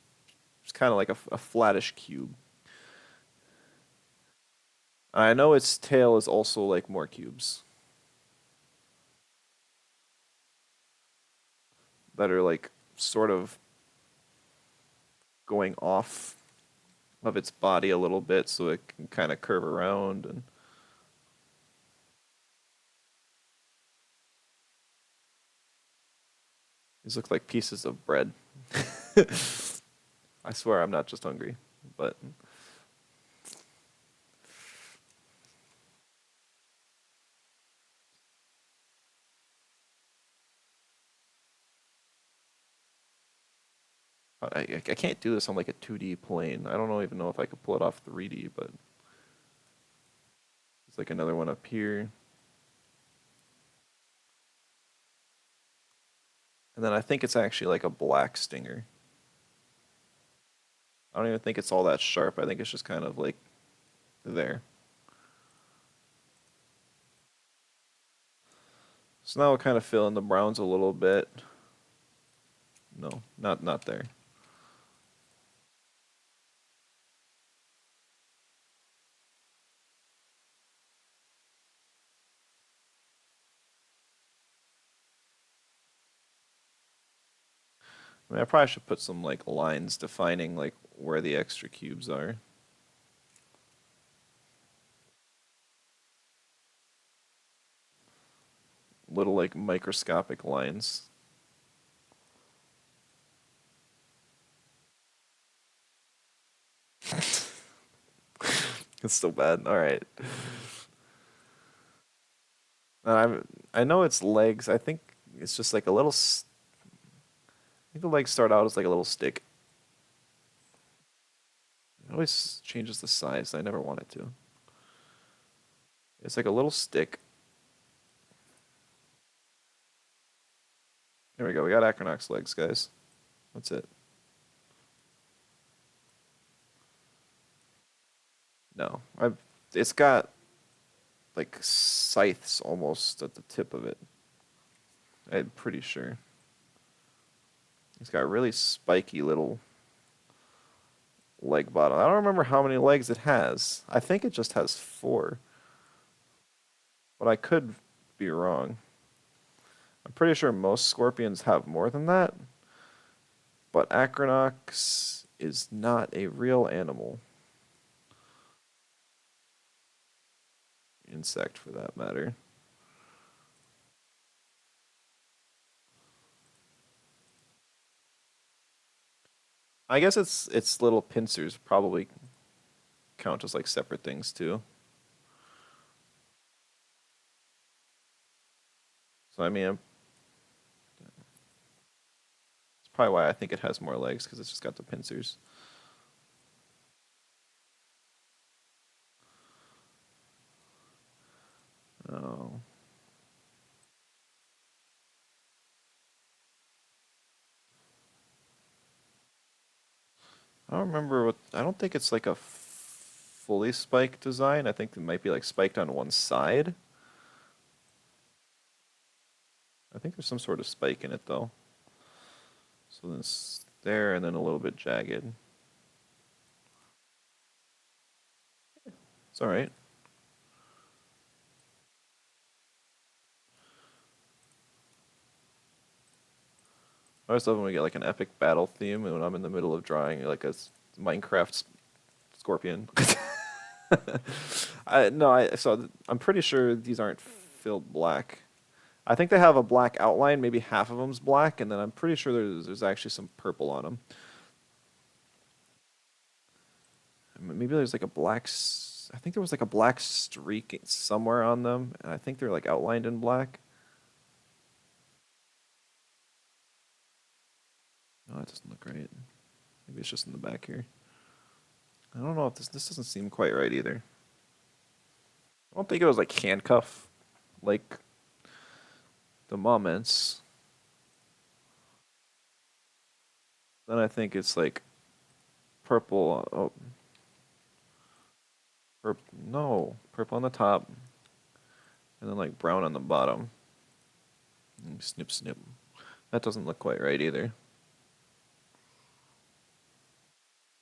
kind of like a flattish cube. I know its tail is also like more cubes that are like sort of going off of its body a little bit so it can kind of curve around and these look like pieces of bread. I swear I'm not just hungry, but I can't do this on like a 2D plane. I don't even know if I could pull it off 3D, but it's like another one up here. And then I think it's actually like a black stinger. I don't even think it's all that sharp. I think it's just kind of like there. So now we'll kind of fill in the browns a little bit. No, not there. I mean, I probably should put some like lines defining like where the extra cubes are. Little like microscopic lines. It's still bad. All right. I know it's legs. I think it's just like a little. I think the legs start out as like a little stick. It always changes the size. I never want it to. It's like a little stick. There we go. We got Acronox legs, guys. That's it. No, I've. It's got like scythes almost at the tip of it. I'm pretty sure. It's got really spiky little leg bottom. I don't remember how many legs it has. I think it just has four, but I could be wrong. I'm pretty sure most scorpions have more than that, but Acronox is not a real animal. Insect, for that matter. I guess its little pincers probably count as like separate things too. So I mean, it's probably why I think it has more legs because it's just got the pincers. Oh, I don't remember what. I don't think it's like a fully spiked design. I think it might be like spiked on one side. I think there's some sort of spike in it though. So then it's there and then a little bit jagged. It's all right. I always love when we get like an epic battle theme and when I'm in the middle of drawing like a Minecraft scorpion. I no, I so I'm pretty sure these aren't filled black. I think they have a black outline, maybe half of them's black, and then I'm pretty sure there's actually some purple on them. Maybe there's like a I think there was like a black streak somewhere on them, and I think they're like outlined in black. No, it doesn't look right. Maybe it's just in the back here. I don't know if this doesn't seem quite right either. I don't think it was like handcuff, like the moments. Then I think it's like purple. Oh, no, purple on the top, and then like brown on the bottom. Snip, snip. That doesn't look quite right either.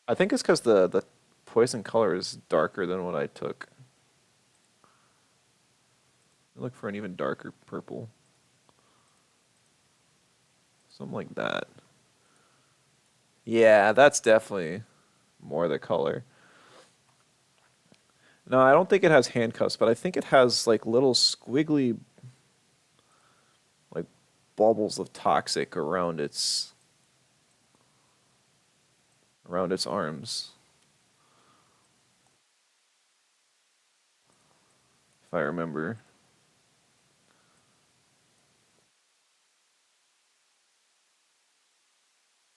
I think it's because the poison color is darker than what I took. I look for an even darker purple. Something like that. Yeah, that's definitely more the color. No, I don't think it has handcuffs, but I think it has like little squiggly like bubbles of toxic around its arms, if I remember.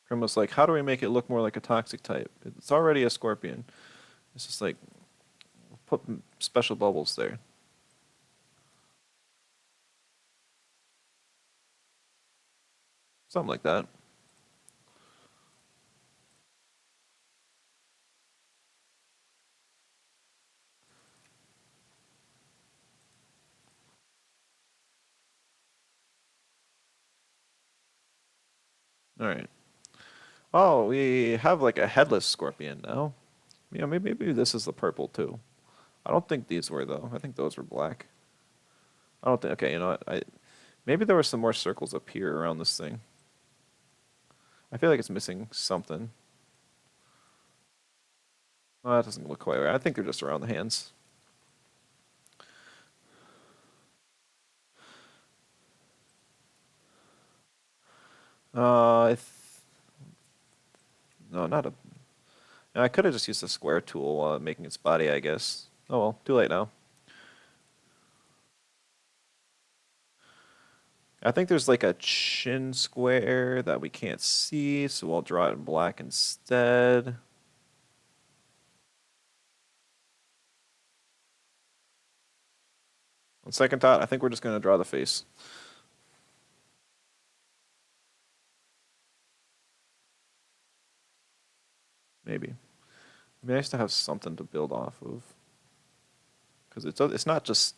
Krim was like, "How do we make it look more like a toxic type? It's already a scorpion." It's just like put special bubbles there, something like that. All right. Oh, we have like a headless scorpion now. Yeah, maybe this is the purple too. I don't think these were though. I think those were black. I don't think. Okay, you know what? Maybe there were some more circles up here around this thing. I feel like it's missing something. Oh, that doesn't look quite right. I think they're just around the hands. Uh, I th no, not a. I could have just used the square tool while making its body, I guess. Oh well, too late now. I think there's like a chin square that we can't see, so I'll draw it in black instead. On second thought, I think we're just going to draw the face. Maybe. It'd be nice to have something to build off of. Because it's not just.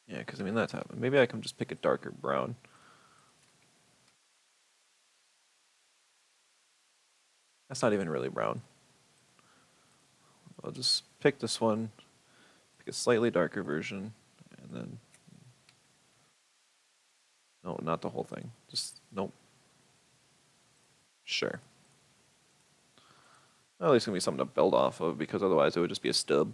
Yeah, because I mean, that's happened. Maybe I can just pick a darker brown. That's not even really brown. I'll just pick this one, pick a slightly darker version, and then. No, not the whole thing. Just, nope. Sure. At least it's going to be something to build off of, because otherwise it would just be a stub.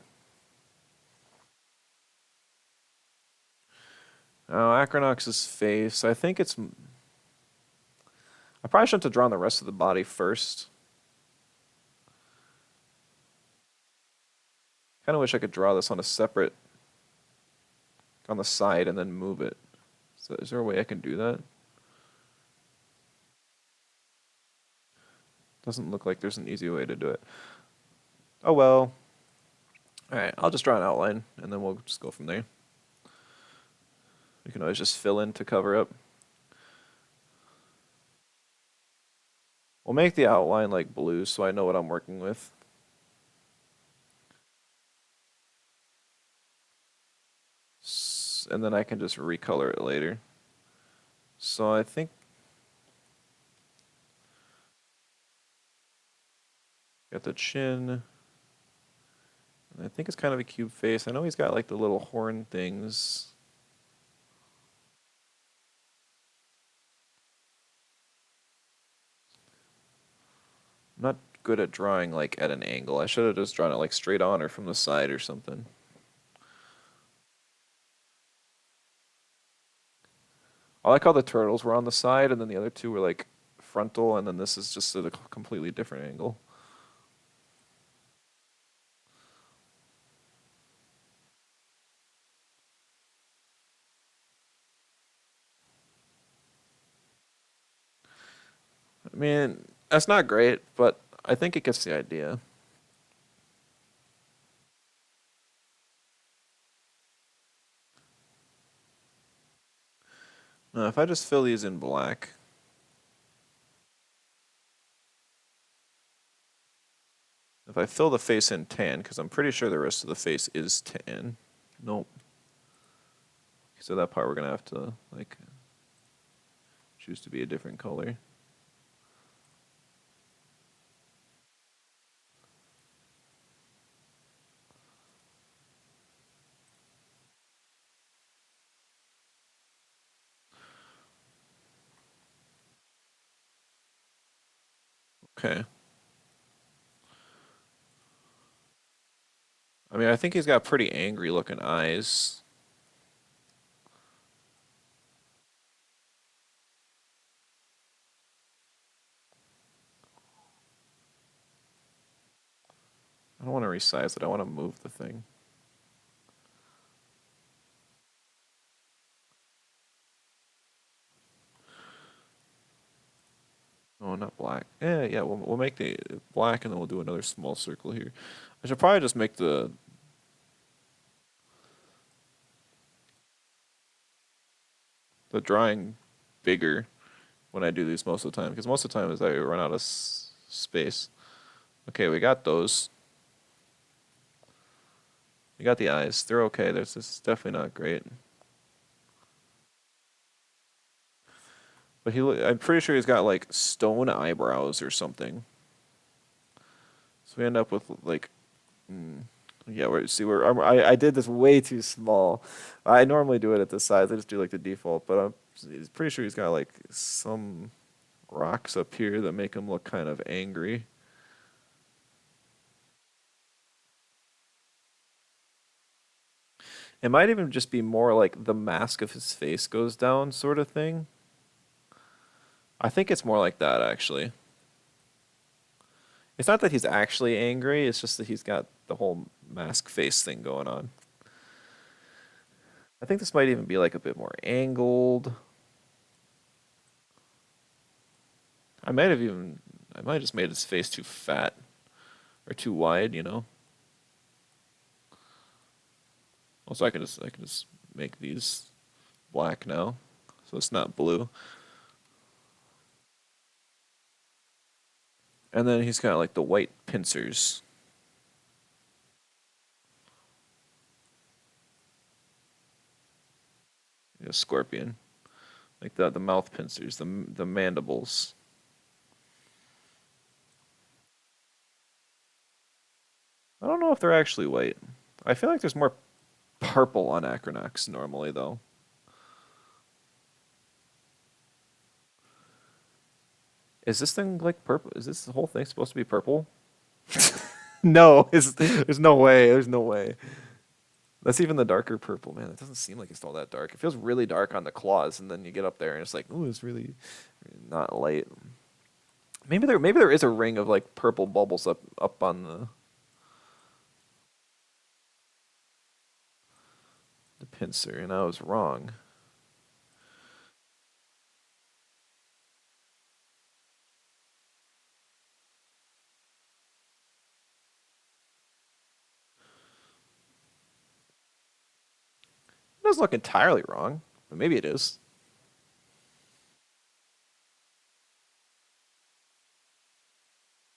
Acronox's face. I think it's. I probably shouldn't have drawn the rest of the body first. Kind of wish I could draw this on a separate. On the side and then move it. So is there a way I can do that? Doesn't look like there's an easy way to do it. Oh well. Alright, I'll just draw an outline and then we'll just go from there. We can always just fill in to cover up. We'll make the outline like blue so I know what I'm working with. And then I can just recolor it later. So I think got the chin. I think it's kind of a cube face. I know he's got like the little horn things. I'm not good at drawing like at an angle. I should have just drawn it like straight on or from the side or something. I like how the turtles were on the side and then the other two were like frontal and then this is just at a completely different angle. I mean, that's not great, but I think it gets the idea. If I just fill these in black, if I fill the face in tan, because I'm pretty sure the rest of the face is tan. Nope. So that part we're gonna have to like choose to be a different color. Okay. I mean, I think he's got pretty angry looking eyes. I don't want to resize it. I want to move the thing. Oh, not black. Yeah. We'll make the black and then we'll do another small circle here. I should probably just make the. the drawing bigger when I do these most of the time because most of the time is I run out of space. Okay, we got those. We got the eyes. They're okay. This is definitely not great. But I'm pretty sure he's got like stone eyebrows or something. So we end up with like, yeah. I did this way too small. I normally do it at this size. I just do like the default, but I'm pretty sure he's got like some rocks up here that make him look kind of angry. It might even just be more like the mask of his face goes down, sort of thing. I think it's more like that actually. It's not that he's actually angry, it's just that he's got the whole mask face thing going on. I think this might even be like a bit more angled. I might have even I might have just made his face too fat or too wide, you know. Also I can just make these black now. So it's not blue. And then he's got like the white pincers. A scorpion. Like the mouth pincers, the mandibles. I don't know if they're actually white. I feel like there's more purple on Acronox normally though. Is this thing like purple? Is this whole thing supposed to be purple? No, there's no way. There's no way. That's even the darker purple, man. It doesn't seem like it's all that dark. It feels really dark on the claws, and then you get up there and it's like, ooh, it's really not light. Maybe there is a ring of like purple bubbles up on the pincer, and I was wrong. It doesn't look entirely wrong, but maybe it is.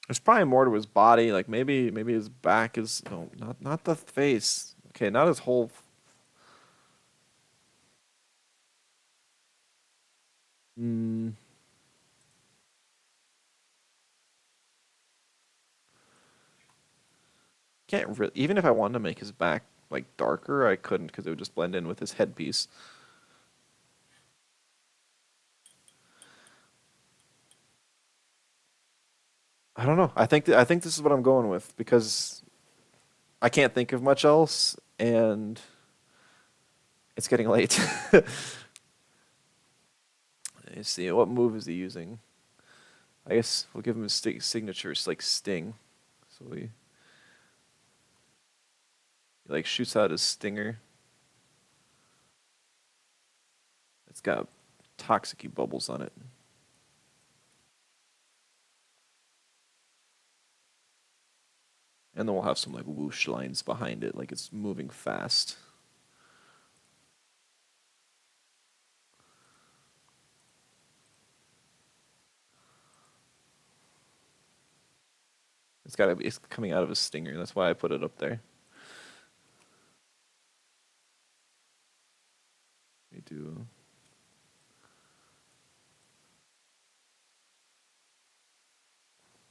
There's probably more to his body. Like maybe his back is no, not the face. Okay, not his whole. Mm, can't really. Even if I wanted to make his back like darker, I couldn't because it would just blend in with his headpiece. I don't know. I think this is what I'm going with because I can't think of much else, and it's getting late. Let's see, what move is he using? I guess we'll give him his signatures like Sting. So he like shoots out his stinger. It's got toxicy bubbles on it. And then we'll have some like whoosh lines behind it, like it's moving fast. It's coming out of a stinger. That's why I put it up there. We do.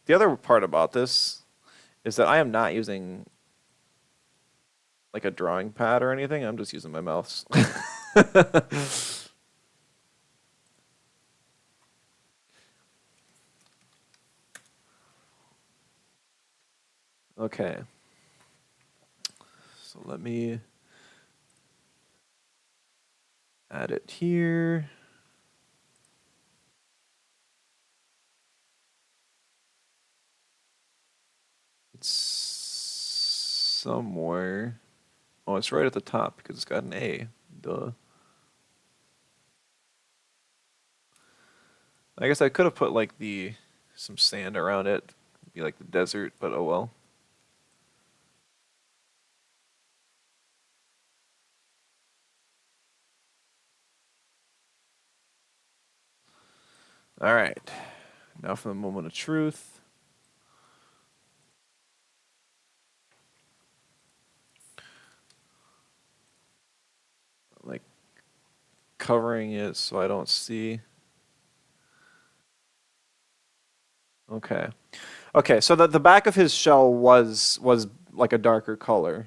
The other part about this is that I am not using like a drawing pad or anything. I'm just using my mouse. Okay. So let me add it here. It's somewhere. Oh, it's right at the top because it's got an A. Duh. I guess I could have put like the some sand around it, be like the desert, but oh well. All right. Now for the moment of truth. Like covering it so I don't see. Okay. Okay, so the back of his shell was like a darker color.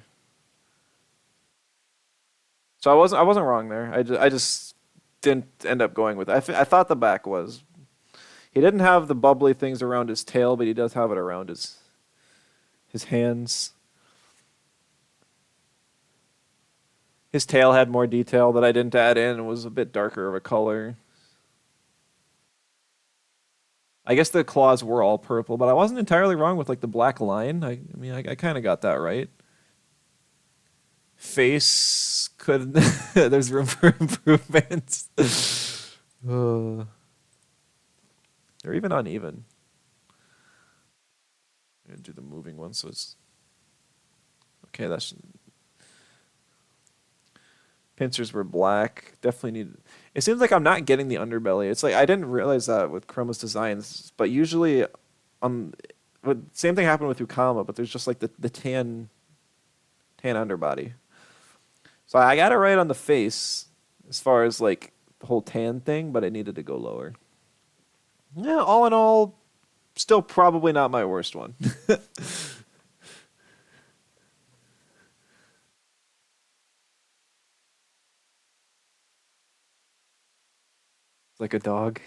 So I wasn't wrong there. I just didn't end up going with it. I thought the back was. He didn't have the bubbly things around his tail, but he does have it around his hands. His tail had more detail that I didn't add in and was a bit darker of a color. I guess the claws were all purple, but I wasn't entirely wrong with like the black line. I mean, I kind of got that right. Face could there's room for improvements. uh, they're even uneven. I'm gonna do the moving one, so it's okay. That's pincers were black. Definitely need. It seems like I'm not getting the underbelly. It's like I didn't realize that with Chroma's designs, but usually, um, same thing happened with Ukama, but there's just like the tan underbody. So I got it right on the face as far as like the whole tan thing, but it needed to go lower. Yeah, all in all, still probably not my worst one. Like a dog.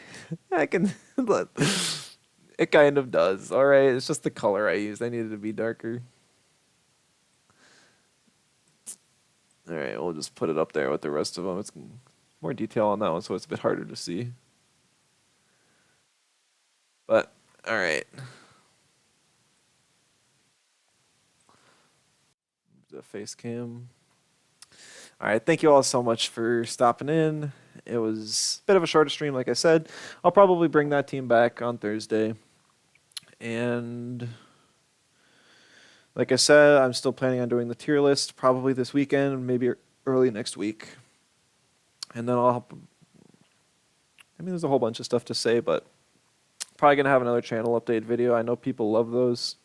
I can. It kind of does. All right, it's just the color I used. I needed to be darker. All right, we'll just put it up there with the rest of them. It's more detail on that one, so it's a bit harder to see. But all right, the face cam. All right, thank you all so much for stopping in. It was a bit of a shorter stream, like I said. I'll probably bring that team back on Thursday. And like I said, I'm still planning on doing the tier list probably this weekend, maybe early next week. And then I mean, there's a whole bunch of stuff to say, but probably going to have another channel update video. I know people love those.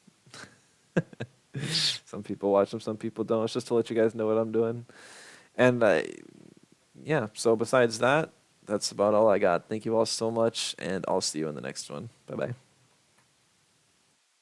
Some people watch them, some people don't. It's just to let you guys know what I'm doing. And yeah, so besides that, that's about all I got. Thank you all so much, and I'll see you in the next one. Bye bye.